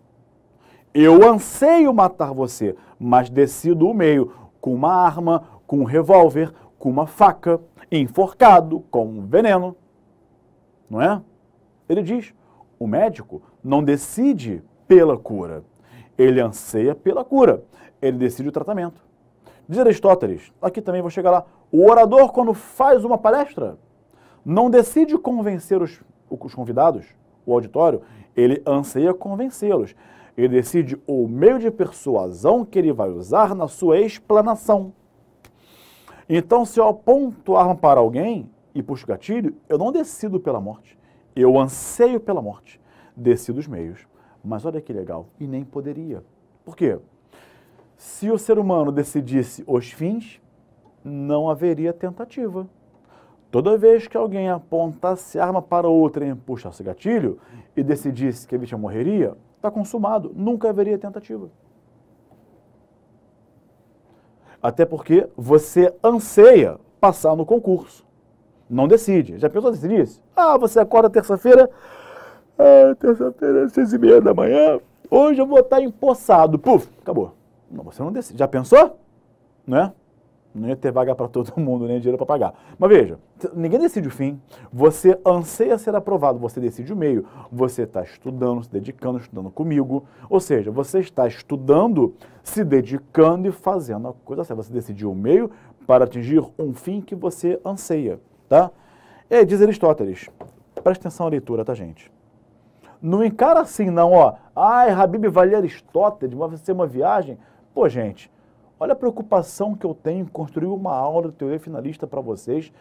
Eu anseio matar você, mas decido o meio, com uma arma, com um revólver, com uma faca, enforcado, com um veneno. Não é? Ele diz, o médico não decide pela cura, ele anseia pela cura, ele decide o tratamento. Diz Aristóteles, aqui também vou chegar lá, o orador quando faz uma palestra, não decide convencer os convidados, o auditório, ele anseia convencê-los. Ele decide o meio de persuasão que ele vai usar na sua explanação. Então, se eu aponto a arma para alguém e puxo o gatilho, eu não decido pela morte. Eu anseio pela morte. Decido os meios. Mas olha que legal, e nem poderia. Por quê? Se o ser humano decidisse os fins, não haveria tentativa. Toda vez que alguém apontasse a arma para outra e puxasse o gatilho e decidisse que a vítima morreria, está consumado, nunca haveria tentativa. Até porque você anseia passar no concurso. Não decide. Já pensou em decidir isso? Ah, você acorda terça-feira, terça-feira, 6h30 da manhã, hoje eu vou estar empossado. Puf, acabou. Não, você não decide. Já pensou? Não é? Não ia ter vaga para todo mundo, nem dinheiro para pagar. Mas veja, ninguém decide o fim. Você anseia ser aprovado, você decide o meio. Você está estudando, se dedicando, estudando comigo. Ou seja, você está estudando, se dedicando e fazendo a coisa certa. Você decidiu o meio para atingir um fim que você anseia, tá? E aí diz Aristóteles, presta atenção à leitura, tá, gente? Não encara assim, não, ó. Ai, Habib vai ler Aristóteles, vai ser uma viagem. Pô, gente, olha a preocupação que eu tenho em construir uma aula de teoria finalista para vocês,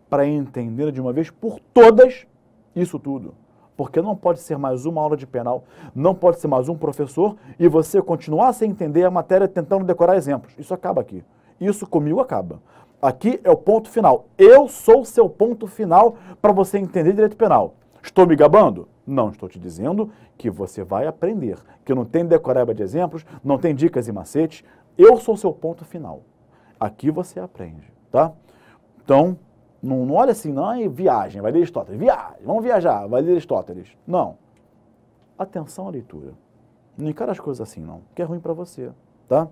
para entender de uma vez por todas isso tudo. Porque não pode ser mais uma aula de penal, não pode ser mais um professor e você continuar sem entender a matéria tentando decorar exemplos. Isso acaba aqui. Isso comigo acaba. Aqui é o ponto final. Eu sou o seu ponto final para você entender direito penal. Estou me gabando? Não, estou te dizendo que você vai aprender, que não tem decoreba de exemplos, não tem dicas e macetes. Eu sou o seu ponto final. Aqui você aprende, tá? Então, não olha assim, não, é viagem, vai ler Aristóteles. Viagem, vamos viajar, vai ler Aristóteles. Não. Atenção à leitura. Não encara as coisas assim, não, que é ruim para você, tá?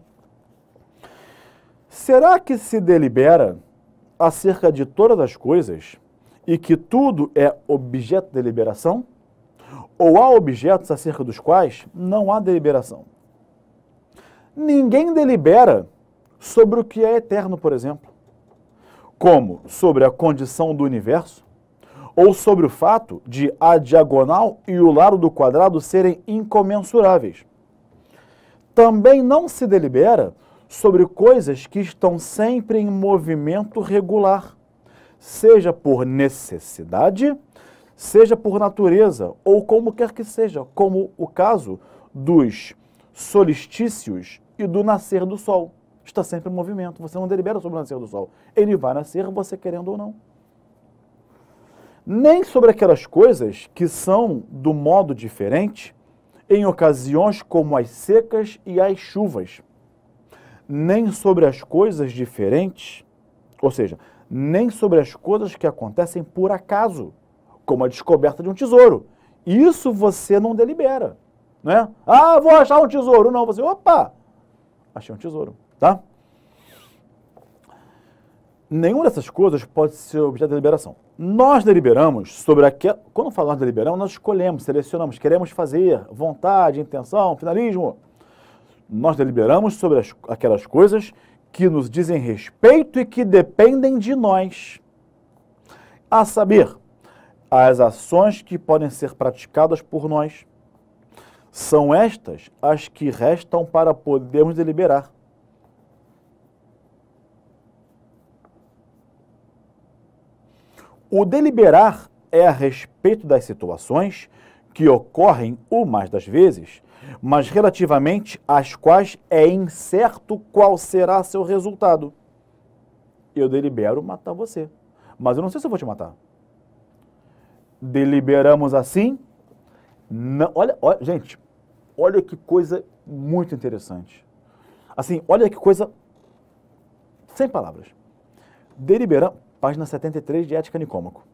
Será que se delibera acerca de todas as coisas e que tudo é objeto de deliberação? Ou há objetos acerca dos quais não há deliberação? Ninguém delibera sobre o que é eterno, por exemplo, como sobre a condição do universo, ou sobre o fato de a diagonal e o lado do quadrado serem incomensuráveis. Também não se delibera sobre coisas que estão sempre em movimento regular, seja por necessidade, seja por natureza, ou como quer que seja, como o caso dos solstícios e do nascer do sol. Está sempre em movimento, você não delibera sobre o nascer do sol. Ele vai nascer, você querendo ou não. Nem sobre aquelas coisas que são do modo diferente, em ocasiões como as secas e as chuvas. Nem sobre as coisas diferentes, ou seja, nem sobre as coisas que acontecem por acaso, como a descoberta de um tesouro. Isso você não delibera, né? Ah, vou achar um tesouro. Não, você, opa, achei um tesouro, tá? Nenhuma dessas coisas pode ser objeto de deliberação. Nós deliberamos sobre aquela... Quando falamos de deliberamos, nós escolhemos, selecionamos, queremos fazer, vontade, intenção, finalismo. Nós deliberamos sobre aquelas coisas que nos dizem respeito e que dependem de nós. A saber, as ações que podem ser praticadas por nós. São estas as que restam para podermos deliberar. O deliberar é a respeito das situações que ocorrem o mais das vezes, mas relativamente às quais é incerto qual será seu resultado. Eu delibero matar você, mas eu não sei se eu vou te matar. Deliberamos assim? Não, olha, gente, olha que coisa muito interessante. Assim, olha que coisa sem palavras. Página 73 de Ética Nicômaco.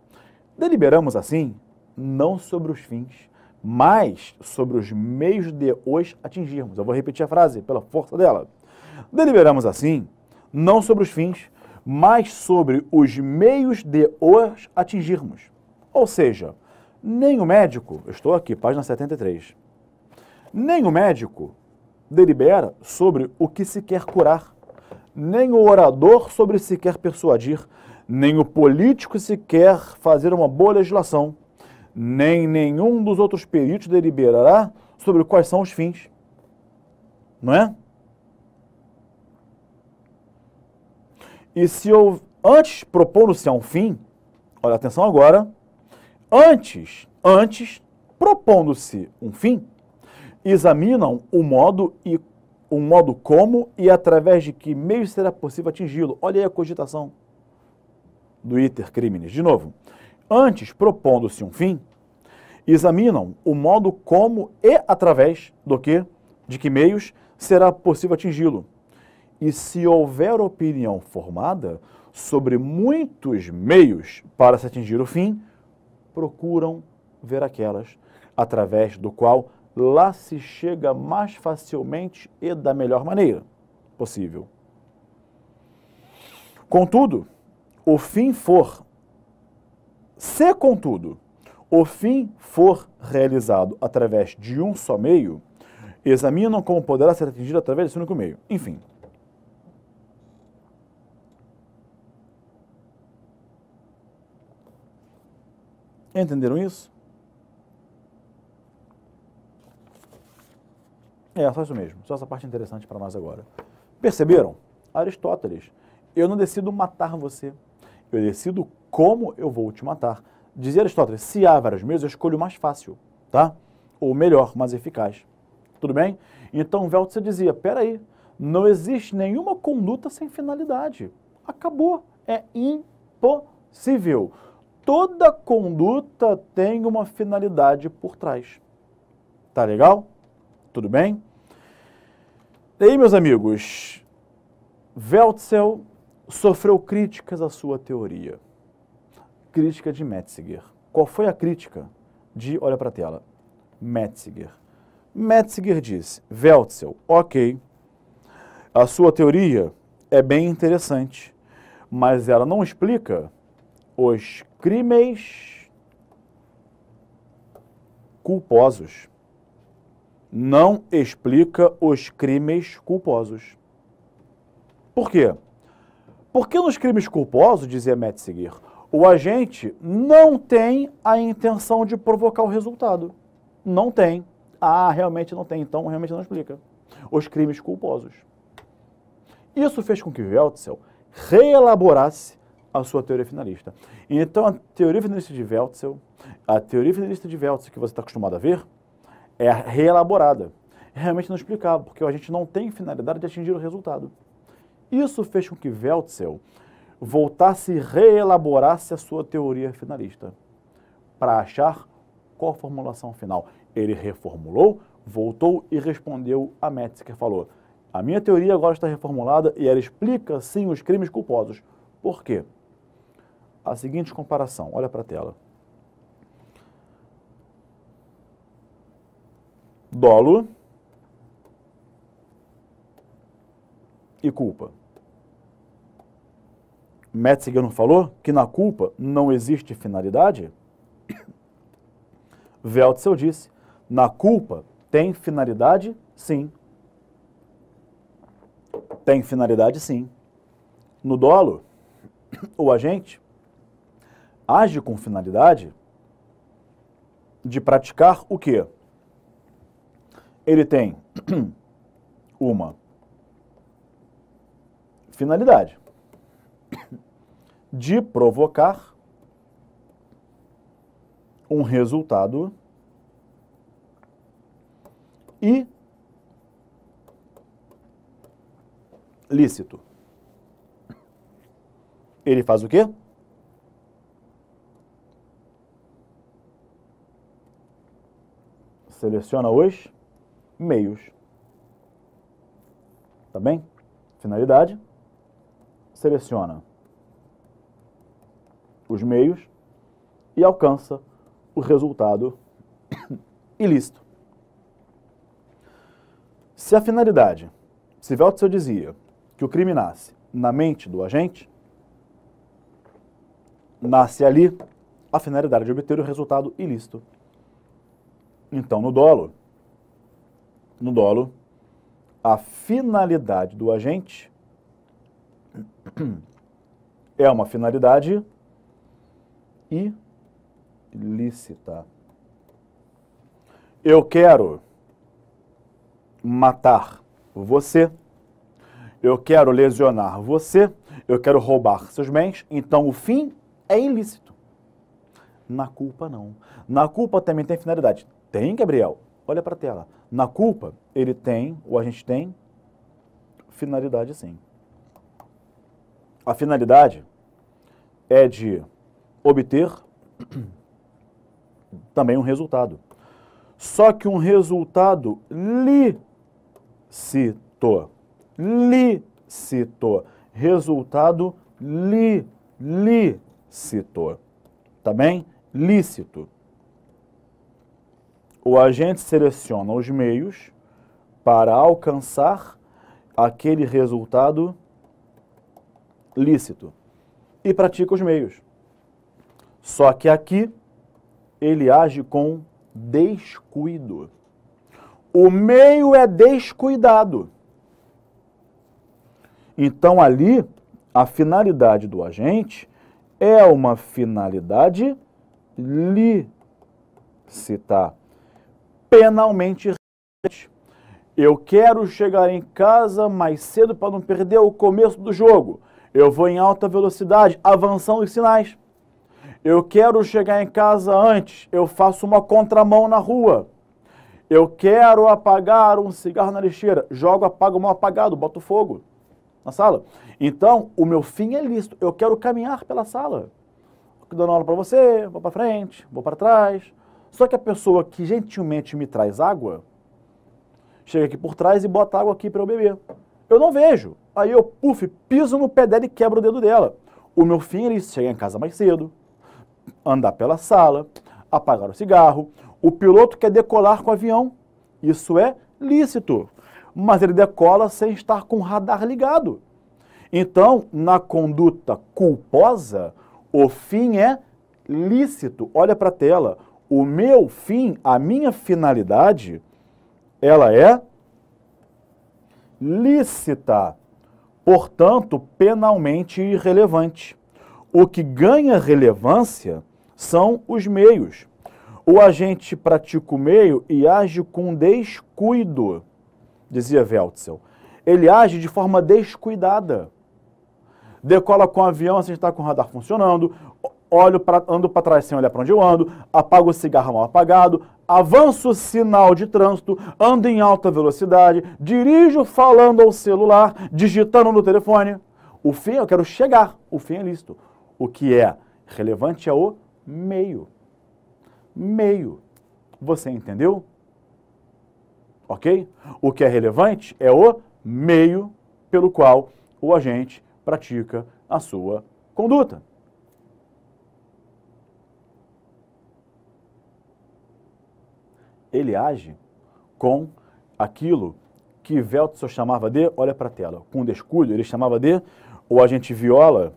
Deliberamos assim, não sobre os fins, mas sobre os meios de os atingirmos. Eu vou repetir a frase pela força dela. Deliberamos assim, não sobre os fins, mas sobre os meios de os atingirmos. Ou seja, nem o médico, eu estou aqui, página 73, nem o médico delibera sobre o que se quer curar, nem o orador sobre se quer persuadir, nem o político se quer fazer uma boa legislação, nem nenhum dos outros peritos deliberará sobre quais são os fins. Não é? E se eu, antes, propondo-se a um fim, olha, atenção agora, antes, propondo-se um fim, examinam o modo como e através de que meio será possível atingi-lo. Olha aí a cogitação do iter criminis. De novo, antes, propondo-se um fim, examinam o modo como e através do que, de que meios será possível atingi-lo. E se houver opinião formada sobre muitos meios para se atingir o fim, procuram ver aquelas através do qual lá se chega mais facilmente e da melhor maneira possível. Contudo, contudo, o fim for realizado através de um só meio, examinam como poderá ser atingido através desse único meio. Enfim. Entenderam isso? Só isso mesmo. Só essa parte interessante para nós agora. Perceberam? Aristóteles, eu não decido matar você. Eu decido como eu vou te matar. Dizia Aristóteles, se há vários meios, eu escolho o mais fácil, tá? Ou melhor, mais eficaz. Tudo bem? Então, Weltzer dizia, peraí, não existe nenhuma conduta sem finalidade. Acabou. É impossível. Toda conduta tem uma finalidade por trás. Tá legal? Tudo bem? E aí, meus amigos, Weltzer sofreu críticas à sua teoria. Crítica de Metzinger. Qual foi a crítica de, olha para a tela, Metzinger? Metzinger disse, Weltzer, ok, a sua teoria é bem interessante, mas ela não explica os crimes culposos. Não explica os crimes culposos. Por quê? Porque nos crimes culposos, dizia Metzinger, o agente não tem a intenção de provocar o resultado. Não tem. Ah, realmente não tem, então realmente não explica. Os crimes culposos. Isso fez com que Weltzer reelaborasse a sua teoria finalista. Então, a teoria finalista de Weltzer, que você está acostumado a ver, é reelaborada. Realmente não explicava, porque a gente não tem finalidade de atingir o resultado. Isso fez com que Weltzer voltasse e reelaborasse a sua teoria finalista, para achar qual a formulação final. Ele reformulou, voltou e respondeu a Metzinger, falou, a minha teoria agora está reformulada e ela explica, sim, os crimes culposos. Por quê? A seguinte comparação, olha para a tela. Dolo e culpa. Metzinger não falou que na culpa não existe finalidade? Weltzer disse, na culpa tem finalidade, sim. Tem finalidade, sim. No dolo, o agente age com finalidade de praticar o quê? Ele tem uma finalidade de provocar um resultado ilícito. Ele faz o quê? Seleciona os meios. Tá bem? Finalidade. Seleciona os meios e alcança o resultado ilícito. Se a finalidade, se Weltzel dizia que o crime nasce na mente do agente, nasce ali a finalidade de obter o resultado ilícito. Então, no dolo, a finalidade do agente é uma finalidade ilícita. Eu quero matar você, eu quero lesionar você, eu quero roubar seus bens, então o fim é ilícito. Na culpa, não. Na culpa também tem finalidade. Tem, Gabriel? Olha para a tela. Na culpa, o agente tem finalidade, sim. A finalidade é de obter também um resultado. Só que um resultado lícito. Resultado lícito. Tá bem? Lícito. O agente seleciona os meios para alcançar aquele resultado lícito e pratica os meios. Só que aqui ele age com descuido. O meio é descuidado. Então ali a finalidade do agente é uma finalidade lícita, penalmente relevante. Eu quero chegar em casa mais cedo para não perder o começo do jogo. Eu vou em alta velocidade, avançando os sinais. Eu quero chegar em casa antes, eu faço uma contramão na rua. Eu quero apagar um cigarro na lixeira, apago mal apagado, boto fogo na sala. Então, o meu fim é lícito. Eu quero caminhar pela sala. Dando aula para você, vou para frente, vou para trás. Só que a pessoa que gentilmente me traz água, chega aqui por trás e bota água aqui para eu beber. Eu não vejo. Aí eu, piso no pé dela e quebro o dedo dela. O meu fim é chegar em casa mais cedo, andar pela sala, apagar o cigarro. O piloto quer decolar com o avião. Isso é lícito. Mas ele decola sem estar com o radar ligado. Então, na conduta culposa, o fim é lícito. Olha para a tela. O meu fim, a minha finalidade, ela é lícita. Portanto, penalmente irrelevante. O que ganha relevância são os meios. O agente pratica o meio e age com descuido, dizia Weltzel. Ele age de forma descuidada. Decola com o avião sem estar com o radar funcionando, ando para trás sem olhar para onde eu ando, apago o cigarro mal apagado, avanço o sinal de trânsito, ando em alta velocidade, dirijo falando ao celular, digitando no telefone. O fim, eu quero chegar, o fim é lícito. O que é relevante é o meio. Meio. Você entendeu? Ok? O que é relevante é o meio pelo qual o agente pratica a sua conduta. Ele age com aquilo que Weltzel chamava de, olha para a tela, com descuido, ele chamava de, o agente viola,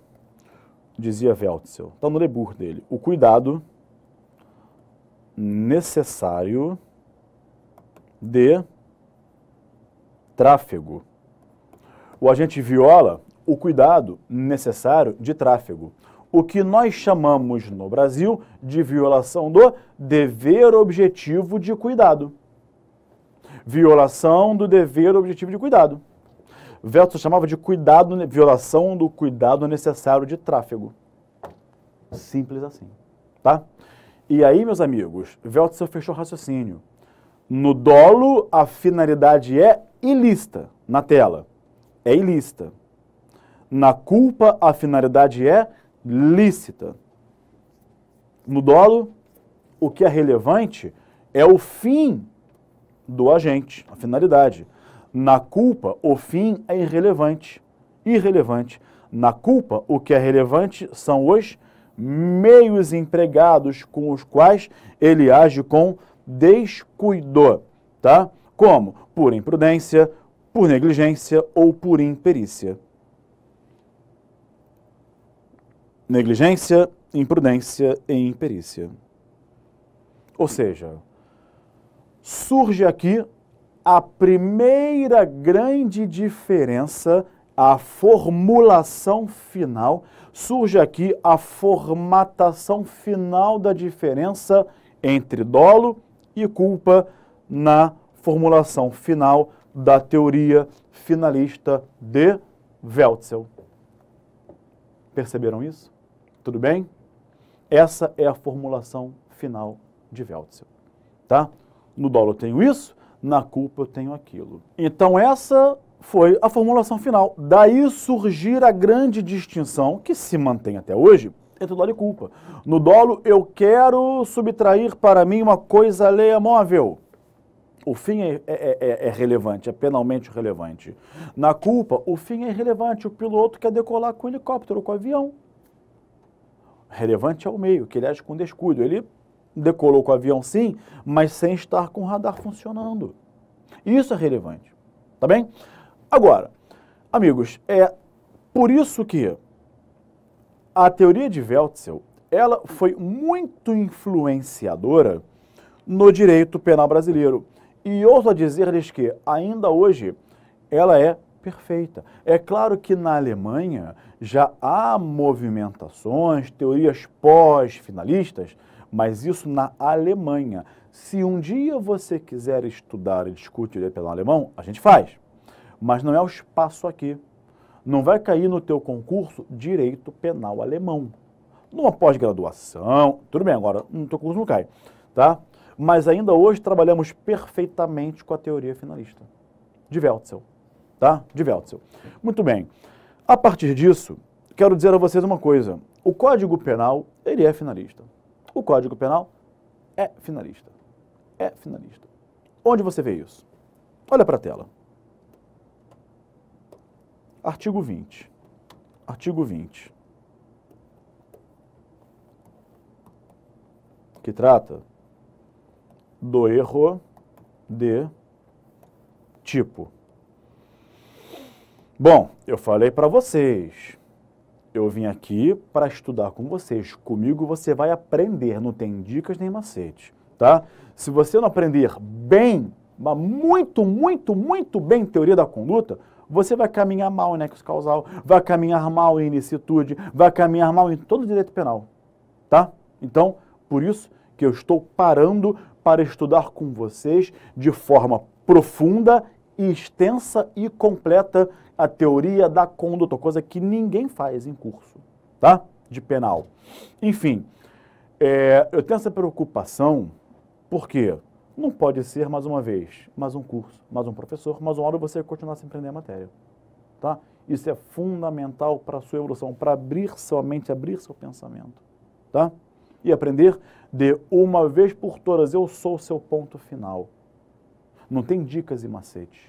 dizia Weltzel, está no Lebur dele, o cuidado necessário de tráfego. O agente viola o cuidado necessário de tráfego. O que nós chamamos no Brasil de violação do dever objetivo de cuidado. Violação do dever objetivo de cuidado. Weltzel chamava de violação do cuidado necessário de tráfego. Simples assim, tá? E aí, meus amigos, Weltzel fechou o raciocínio. No dolo, a finalidade é ilícita, na tela. É ilícita. Na culpa, a finalidade é lícita. No dolo, o que é relevante é o fim do agente, a finalidade. Na culpa, o fim é irrelevante. Na culpa, o que é relevante são os meios empregados com os quais ele age com descuido, tá? Como? Por imprudência, por negligência ou por imperícia. Negligência, imprudência e imperícia. Ou seja, surge aqui a primeira grande diferença, a formulação final, surge aqui a formatação final da diferença entre dolo e culpa na formulação final da teoria finalista de Wälzer. Perceberam isso? Tudo bem? Essa é a formulação final de Wälzer, tá? No dolo eu tenho isso, na culpa eu tenho aquilo. Então essa foi a formulação final. Daí surgir a grande distinção, que se mantém até hoje, entre dolo e culpa. No dolo eu quero subtrair para mim uma coisa alheia móvel. O fim é relevante, é penalmente relevante. Na culpa, o fim é irrelevante. O piloto quer decolar com o helicóptero ou com o avião. Relevante é o meio, que ele age com descuido. Ele decolou com o avião sim, mas sem estar com o radar funcionando. Isso é relevante, tá bem? Agora, amigos, é por isso que a teoria de Wälzer, ela foi muito influenciadora no direito penal brasileiro. E ouso dizer-lhes que, ainda hoje, ela é perfeita. É claro que na Alemanha já há movimentações, teorias pós-finalistas, mas isso na Alemanha. Se um dia você quiser estudar e discutir direito penal alemão, a gente faz. Mas não é o espaço aqui. Não vai cair no teu concurso direito penal alemão. Numa pós-graduação, tudo bem, agora no teu curso não cai, tá? Mas ainda hoje trabalhamos perfeitamente com a teoria finalista de Wälzer, tá? De Wälzer. Muito bem. A partir disso, quero dizer a vocês uma coisa. O Código Penal, ele é finalista. O Código Penal é finalista. É finalista. Onde você vê isso? Olha para a tela. Artigo 20. Artigo 20. Que trata do erro de tipo. Bom, eu falei para vocês, eu vim aqui para estudar com vocês. Comigo você vai aprender, não tem dicas nem macete, tá? Se você não aprender bem, mas muito bem teoria da conduta, você vai caminhar mal em nexo causal, vai caminhar mal em ilicitude, vai caminhar mal em todo o direito penal, tá? Então, por isso que eu estou parando para estudar com vocês de forma profunda, extensa e completa a teoria da conduta, coisa que ninguém faz em curso, tá? De penal. Enfim, eu tenho essa preocupação porque não pode ser, mais uma vez, mais um curso, mais um professor, mais uma hora você continuar sem aprender a matéria, tá? Isso é fundamental para a sua evolução, para abrir sua mente, abrir seu pensamento, tá? E aprender de uma vez por todas, eu sou o seu ponto final. Não tem dicas e macetes.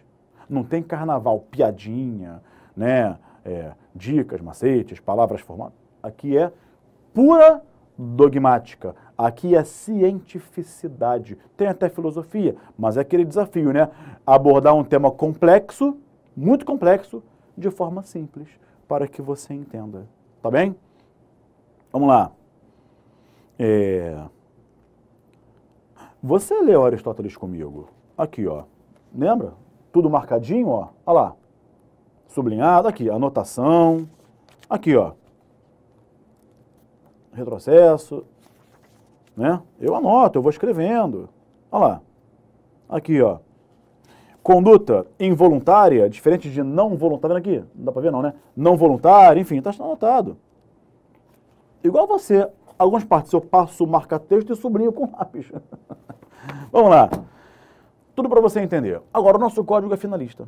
Não tem carnaval, piadinha, né? Dicas, macetes, palavras formadas. Aqui é pura dogmática. Aqui é cientificidade. Tem até filosofia, mas é aquele desafio, né? Abordar um tema complexo, muito complexo, de forma simples, para que você entenda. Tá bem? Vamos lá. Você leu Aristóteles comigo? Aqui, ó. Lembra? Tudo marcadinho, ó. Olha lá. Sublinhado. Aqui, anotação. Aqui, ó. Retrocesso. Né? Eu anoto, eu vou escrevendo. Olha lá. Aqui, ó. Conduta involuntária, diferente de não voluntária. Tá vendo aqui? Não dá pra ver não, né? Não voluntária, enfim, tá anotado. Igual você. Algumas partes eu passo o marca-texto e sublinho com lápis. Vamos lá. Tudo para você entender. Agora, o nosso código é finalista.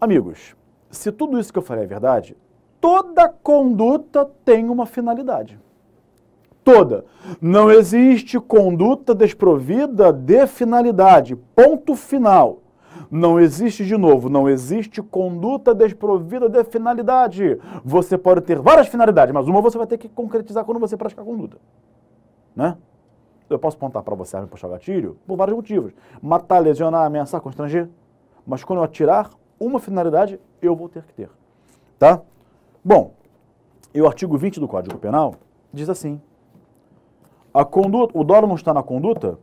Amigos, se tudo isso que eu falei é verdade, toda conduta tem uma finalidade. Toda. Não existe conduta desprovida de finalidade. Ponto final. Não existe, de novo, não existe conduta desprovida de finalidade. Você pode ter várias finalidades, mas uma você vai ter que concretizar quando você praticar a conduta. Né? Eu posso apontar para você arma e puxar o gatilho por vários motivos. Matar, lesionar, ameaçar, constranger. Mas quando eu atirar uma finalidade, eu vou ter que ter. Tá? Bom, e o artigo 20 do Código Penal diz assim: a conduta, o dolo não está na conduta,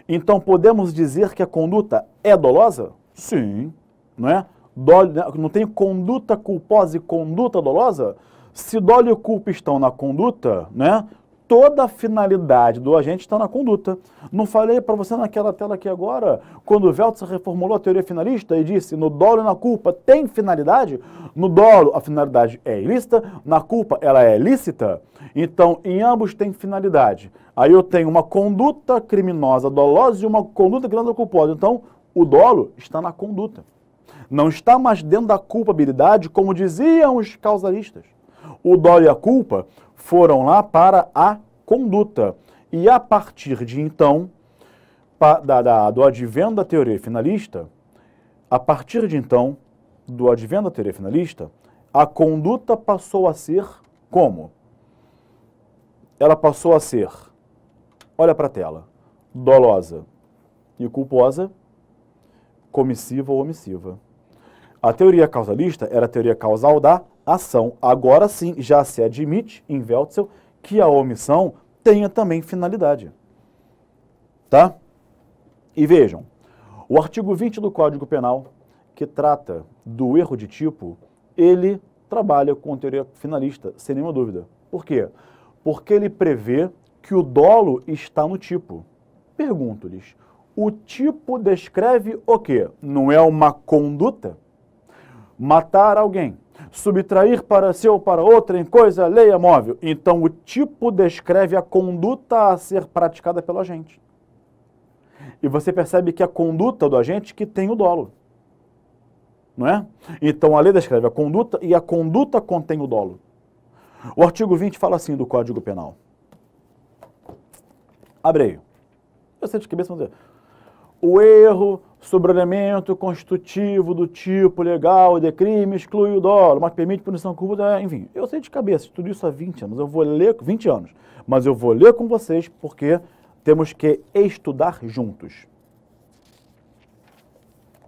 então podemos dizer que a conduta é dolosa? Sim, não é? Dolo, não tem conduta culposa e conduta dolosa? Se dolo e culpa estão na conduta, né? Toda a finalidade do agente está na conduta. Não falei para você naquela tela aqui agora, quando o Veltzer reformulou a teoria finalista e disse, no dolo e na culpa tem finalidade? No dolo a finalidade é ilícita, na culpa ela é lícita. Então, em ambos tem finalidade. Aí eu tenho uma conduta criminosa dolosa e uma conduta criminosa culposa. Então, o dolo está na conduta. Não está mais dentro da culpabilidade, como diziam os causalistas. O dolo e a culpa foram lá para a conduta. E a partir de então, do advento da teoria finalista, a conduta passou a ser como? Ela passou a ser, olha para a tela, dolosa e culposa, comissiva ou omissiva. A teoria causalista era a teoria causal da ação. Agora sim, já se admite, em Veltzer, que a omissão tenha também finalidade. Tá? E vejam, o artigo 20 do Código Penal, que trata do erro de tipo, ele trabalha com a teoria finalista, sem nenhuma dúvida. Por quê? Porque ele prevê que o dolo está no tipo. Pergunto-lhes, o tipo descreve o quê? Não é uma conduta? Matar alguém, subtrair para si ou para outra em coisa alheia móvel. Então, o tipo descreve a conduta a ser praticada pelo agente. E você percebe que a conduta do agente que tem o dolo. Não é? Então, a lei descreve a conduta e a conduta contém o dolo. O artigo 20 fala assim do Código Penal. Abre aí. Eu sei de cabeça, vamos dizer. O erro sobre o elemento constitutivo do tipo legal de crime exclui o dolo, mas permite punição culposa, enfim. Eu sei de cabeça, tudo isso há 20 anos, eu vou ler, 20 anos, mas eu vou ler com vocês porque temos que estudar juntos.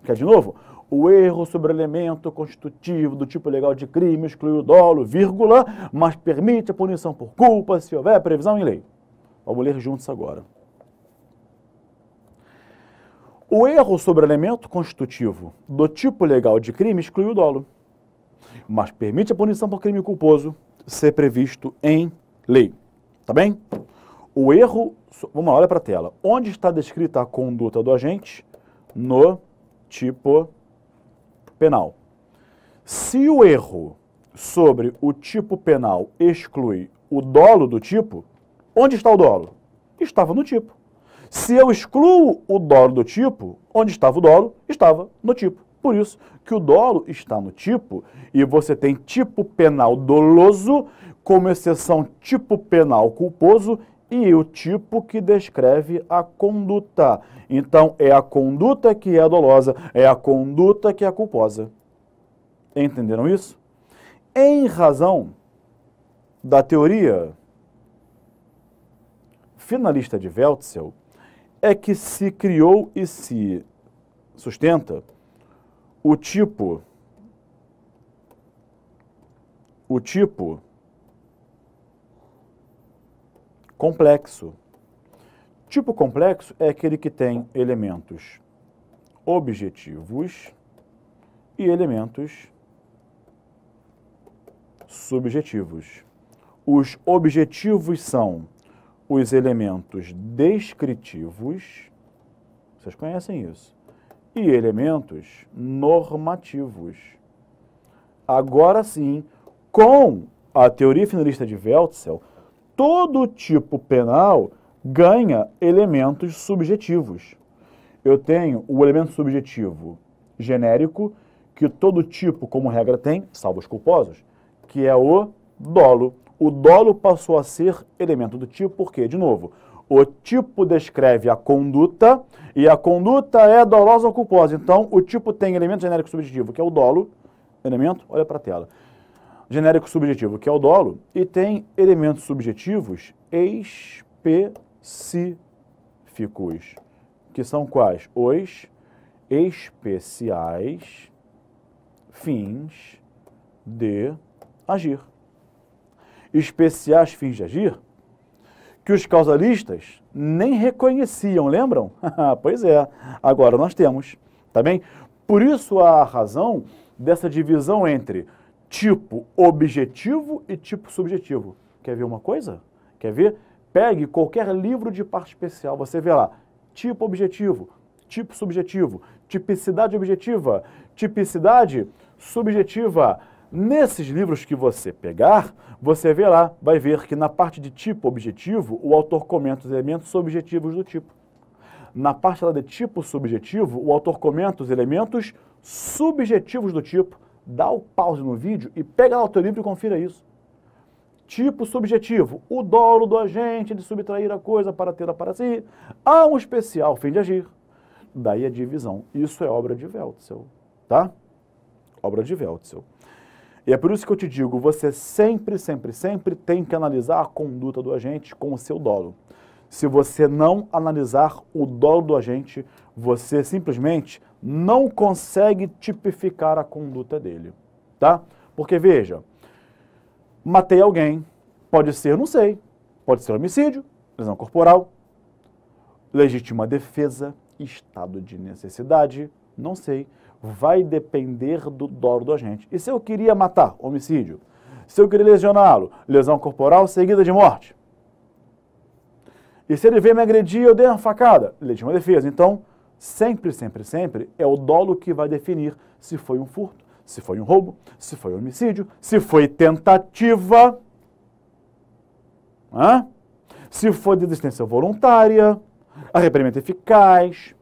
Quer de novo? O erro sobre o elemento constitutivo do tipo legal de crime exclui o dolo, vírgula, mas permite a punição por culpa se houver previsão em lei. Vamos ler juntos agora. O erro sobre o elemento constitutivo do tipo legal de crime exclui o dolo, mas permite a punição por crime culposo ser previsto em lei. Tá bem? O erro... Vamos lá, olha para a tela. Onde está descrita a conduta do agente? No tipo penal. Se o erro sobre o tipo penal exclui o dolo do tipo, onde está o dolo? Estava no tipo. Se eu excluo o dolo do tipo, onde estava o dolo? Estava no tipo. Por isso que o dolo está no tipo e você tem tipo penal doloso, como exceção tipo penal culposo e o tipo que descreve a conduta. Então, é a conduta que é dolosa, é a conduta que é culposa. Entenderam isso? Em razão da teoria finalista de Veltzer, é que se criou e se sustenta o tipo complexo. Tipo complexo é aquele que tem elementos objetivos e elementos subjetivos. Os objetivos são os elementos descritivos, vocês conhecem isso, e elementos normativos. Agora sim, com a teoria finalista de Veltzer, todo tipo penal ganha elementos subjetivos. Eu tenho o elemento subjetivo genérico, que todo tipo, como regra, tem, salvo os culposos, que é o dolo. O dolo passou a ser elemento do tipo porque, de novo, O tipo descreve a conduta e a conduta é dolosa ou culposa. Então, o tipo tem elemento genérico subjetivo, que é o dolo, elemento, olha para a tela, genérico subjetivo, que é o dolo, e tem elementos subjetivos específicos, que são quais? Os especiais fins de agir. Especiais fins de agir que os causalistas nem reconheciam, lembram? Pois é, agora nós temos, tá bem? Por isso a razão dessa divisão entre tipo objetivo e tipo subjetivo. Quer ver uma coisa? Quer ver? Pegue qualquer livro de parte especial, você vê lá, tipo objetivo, tipo subjetivo, tipicidade objetiva, tipicidade subjetiva. Nesses livros que você pegar, você vê lá, vai ver que na parte de tipo objetivo, o autor comenta os elementos subjetivos do tipo. Na parte lá de tipo subjetivo, o autor comenta os elementos subjetivos do tipo. Dá o pause no vídeo e pega lá o teu livro e confira isso. Tipo subjetivo, o dolo do agente de subtrair a coisa para tê-la para si, há um especial fim de agir. Daí a divisão. Isso é obra de Weltzel, tá? Obra de Weltzel. E é por isso que eu te digo, você sempre tem que analisar a conduta do agente com o seu dolo. Se você não analisar o dolo do agente, você simplesmente não consegue tipificar a conduta dele, tá? Porque, veja, matei alguém, pode ser, não sei, pode ser homicídio, lesão corporal, legítima defesa, estado de necessidade, não sei. Vai depender do dolo do agente. E se eu queria matar, homicídio? Se eu queria lesioná-lo, lesão corporal seguida de morte? E se ele veio me agredir, eu dei uma facada? Legítima defesa. Então, sempre é o dolo que vai definir se foi um furto, se foi um roubo, se foi um homicídio, se foi tentativa, se foi desistência voluntária, arrependimento eficaz,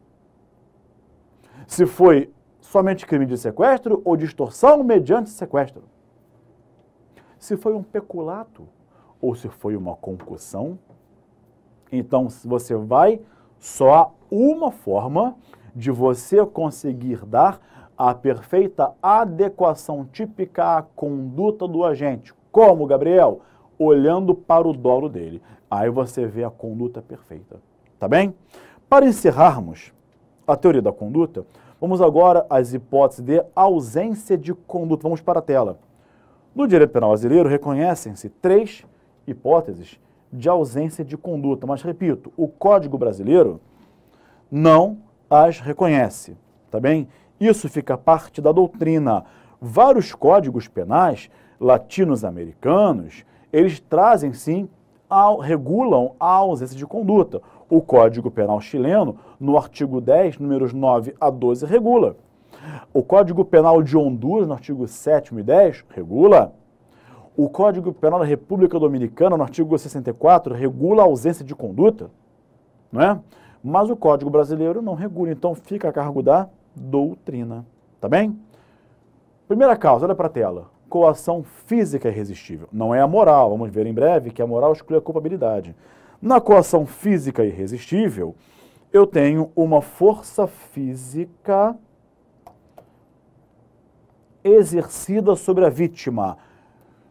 se foi somente crime de sequestro ou de extorsão mediante sequestro. Se foi um peculato ou se foi uma concussão, então você vai só há uma forma de você conseguir dar a perfeita adequação típica à conduta do agente. Como, Gabriel? Olhando para o dolo dele. Aí você vê a conduta perfeita. Tá bem? Para encerrarmos a teoria da conduta, vamos agora às hipóteses de ausência de conduta. Vamos para a tela. No direito penal brasileiro, reconhecem-se 3 hipóteses de ausência de conduta. Mas, repito, o Código Brasileiro não as reconhece. Tá bem? Isso fica parte da doutrina. Vários códigos penais latino-americanos, eles trazem, sim, regulam a ausência de conduta. O Código Penal chileno, no artigo 10, números 9 a 12, regula. O Código Penal de Honduras, no artigo 7º e 10, regula. O Código Penal da República Dominicana, no artigo 64, regula a ausência de conduta, não é? Mas o Código Brasileiro não regula, então fica a cargo da doutrina, tá bem? Primeira causa, olha para a tela. Coação física irresistível. Não é a moral, vamos ver em breve que a moral exclui a culpabilidade. Na coação física irresistível, eu tenho uma força física exercida sobre a vítima.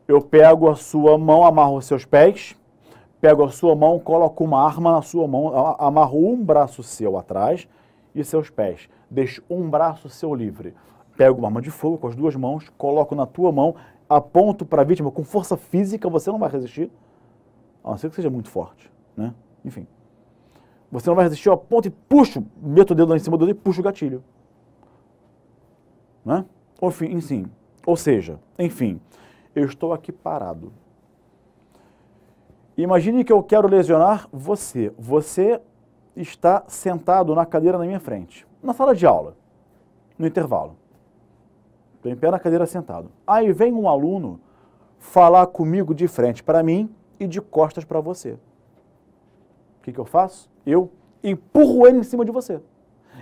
Eu pego a sua mão, amarro os seus pés, pego a sua mão, coloco uma arma na sua mão, amarro um braço seu atrás e seus pés. Deixo um braço seu livre. Pego uma arma de fogo com as 2 mãos, coloco na tua mão, aponto para a vítima com força física, você não vai resistir, a não ser que seja muito forte, né? Enfim. Você não vai resistir, eu aponto e puxo, meto o dedo lá em cima do dedo e puxo o gatilho. Né? Ou seja, enfim, eu estou aqui parado. Imagine que eu quero lesionar você. Você está sentado na cadeira na minha frente, na sala de aula, no intervalo. Estou em pé na cadeira sentado. Aí vem um aluno falar comigo de frente para mim e de costas para você. O que eu faço? Eu empurro ele em cima de você.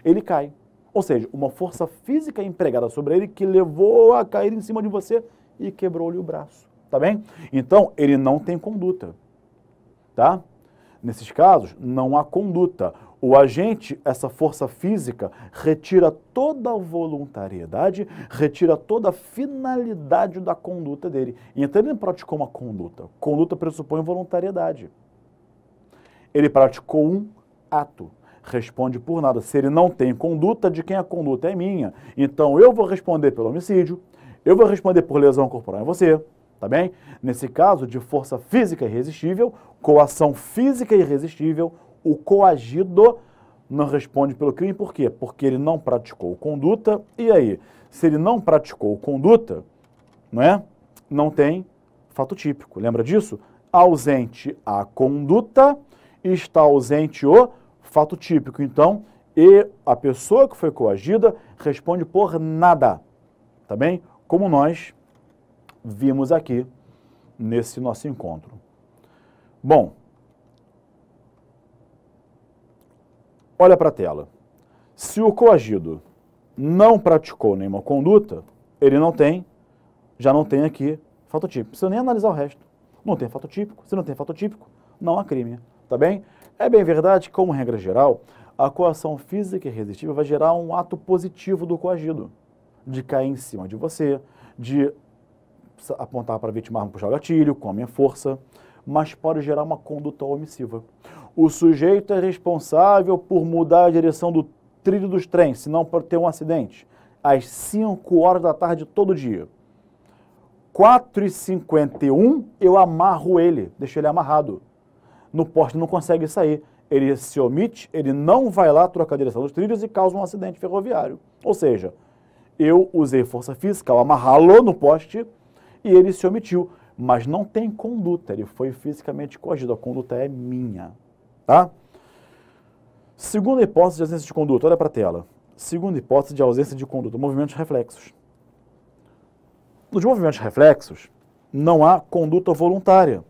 Ele cai. Ou seja, uma força física empregada sobre ele que levou a cair em cima de você e quebrou-lhe o braço. Tá bem? Então, ele não tem conduta. Tá? Nesses casos, não há conduta. O agente, essa força física, retira toda a voluntariedade, retira toda a finalidade da conduta dele. Então ele não praticou uma conduta. Conduta pressupõe voluntariedade. Ele praticou um ato. Responde por nada. Se ele não tem conduta, de quem a conduta é minha. Então eu vou responder pelo homicídio, eu vou responder por lesão corporal em você, tá bem? Nesse caso de força física irresistível, coação física irresistível, o coagido não responde pelo crime, por quê? Porque ele não praticou conduta, e aí? Se ele não praticou conduta, não é? Não tem fato típico. Lembra disso? Ausente a conduta, está ausente o fato típico. Então, e a pessoa que foi coagida responde por nada, tá bem? Como nós vimos aqui nesse nosso encontro. Bom, olha para a tela. Se o coagido não praticou nenhuma conduta, ele não tem, já não tem aqui fato típico. Não precisa nem analisar o resto. Não tem fato típico. Se não tem fato típico, não há crime, tá bem? É bem verdade que, como regra geral, a coação física irresistível vai gerar um ato positivo do coagido, de cair em cima de você, de apontar para a vítima, puxar o gatilho com a minha força, mas pode gerar uma conduta omissiva. O sujeito é responsável por mudar a direção do trilho dos trens, senão pode ter um acidente, às 5 horas da tarde todo dia. 4h51 eu amarro ele, deixo ele amarrado. No poste não consegue sair. Ele se omite, ele não vai lá trocar a direção dos trilhos e causa um acidente ferroviário. Ou seja, eu usei força física ao amarrá-lo no poste e ele se omitiu. Mas não tem conduta, ele foi fisicamente coagido, a conduta é minha. Tá? Segunda hipótese de ausência de conduta, olha para a tela. Segunda hipótese de ausência de conduta, movimentos reflexos. Nos movimentos reflexos, não há conduta voluntária.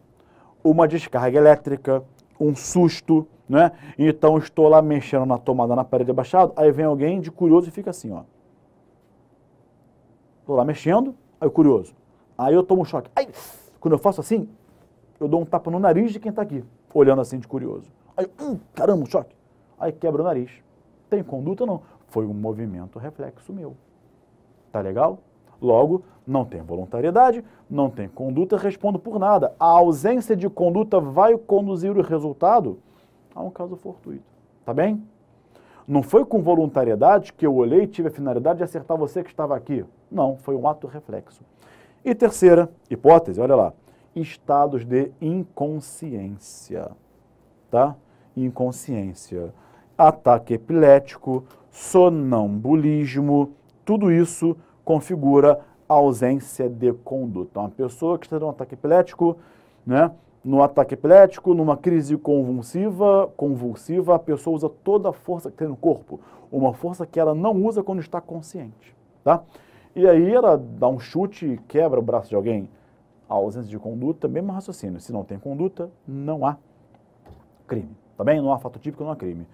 Uma descarga elétrica, um susto, né? Então estou lá mexendo na tomada na parede abaixado, aí vem alguém de curioso e fica assim, ó. Estou lá mexendo, aí curioso. Aí eu tomo um choque. Aí, quando eu faço assim, eu dou um tapa no nariz de quem está aqui, olhando assim de curioso. Aí, caramba, um choque. Aí quebra o nariz. Tem conduta ou não? Foi um movimento reflexo meu. Tá legal? Logo, não tem voluntariedade, não tem conduta, respondo por nada. A ausência de conduta vai conduzir o resultado a um caso fortuito. Tá bem? Não foi com voluntariedade que eu olhei e tive a finalidade de acertar você que estava aqui. Não, foi um ato reflexo. E terceira hipótese, olha lá, estados de inconsciência, tá? Inconsciência, ataque epilético, sonambulismo, tudo isso configura ausência de conduta. Uma pessoa que está num ataque epilético, né? No ataque epilético, numa crise convulsiva, a pessoa usa toda a força que tem no corpo, uma força que ela não usa quando está consciente, tá? E aí ela dá um chute e quebra o braço de alguém. A ausência de conduta, mesmo raciocínio. Se não tem conduta, não há crime, tá bem? Não há fato típico, não há crime.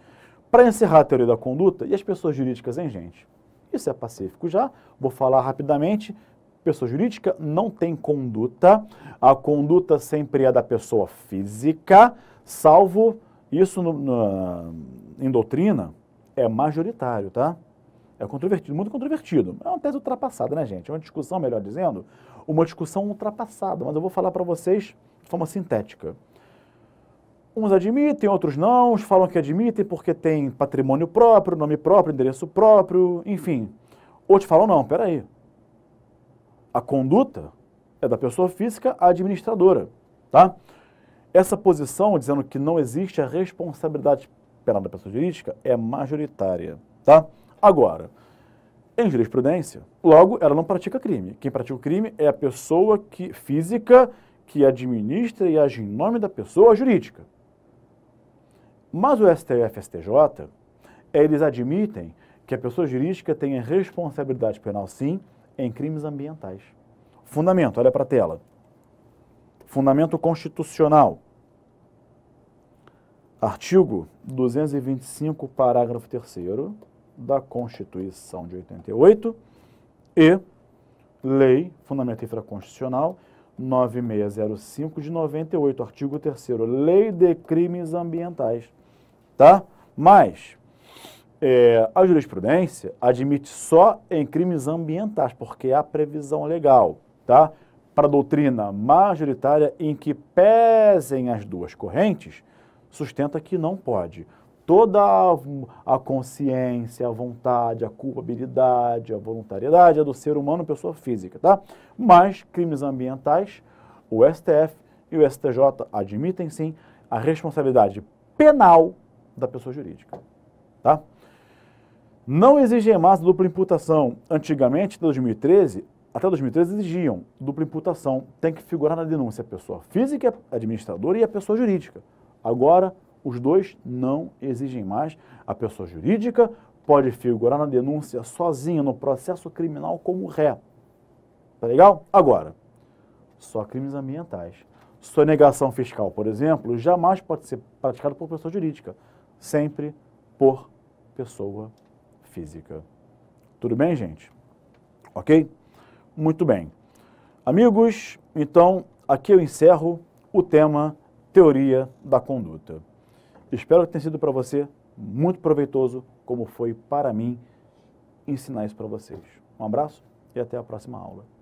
Para encerrar a teoria da conduta, e as pessoas jurídicas, hein, gente? Isso é pacífico já, vou falar rapidamente. Pessoa jurídica não tem conduta, a conduta sempre é da pessoa física, salvo isso em doutrina, é majoritário, tá? É controvertido, muito controvertido. É uma tese ultrapassada, né, gente? É uma discussão, melhor dizendo, uma discussão ultrapassada, mas eu vou falar para vocês de forma sintética. Uns admitem, outros não, uns falam que admitem porque tem patrimônio próprio, nome próprio, endereço próprio, enfim. Outros falam, não, peraí. A conduta é da pessoa física à administradora, tá? Essa posição, dizendo que não existe a responsabilidade penal da pessoa jurídica, é majoritária, tá? Agora, em jurisprudência, logo, ela não pratica crime. Quem pratica o crime é a pessoa física que administra e age em nome da pessoa jurídica. Mas o STF e o STJ, eles admitem que a pessoa jurídica tenha responsabilidade penal, sim, em crimes ambientais. Fundamento, olha para a tela. Fundamento constitucional. Artigo 225, parágrafo 3º da Constituição de 88 e Lei, Fundamento Infraconstitucional, 9605 de 98, artigo 3º, Lei de Crimes Ambientais, tá? Mas a jurisprudência admite só em crimes ambientais, porque há previsão legal, tá? Para a doutrina majoritária em que pesem as duas correntes, sustenta que não pode. Toda a consciência, a vontade, a culpabilidade, a voluntariedade é do ser humano, pessoa física, tá? Mas crimes ambientais, o STF e o STJ admitem sim a responsabilidade penal da pessoa jurídica, tá? Não exigem mais dupla imputação. Antigamente, até 2013 exigiam dupla imputação. Tem que figurar na denúncia a pessoa física, administradora e a pessoa jurídica. Agora, os dois não exigem mais. A pessoa jurídica pode figurar na denúncia sozinha no processo criminal como ré. Tá legal? Agora, só crimes ambientais. Sonegação fiscal, por exemplo, jamais pode ser praticado por pessoa jurídica. Sempre por pessoa física. Tudo bem, gente? Ok? Muito bem. Amigos, então, aqui eu encerro o tema Teoria da Conduta. Espero que tenha sido para você muito proveitoso, como foi para mim ensinar isso para vocês. Um abraço e até a próxima aula.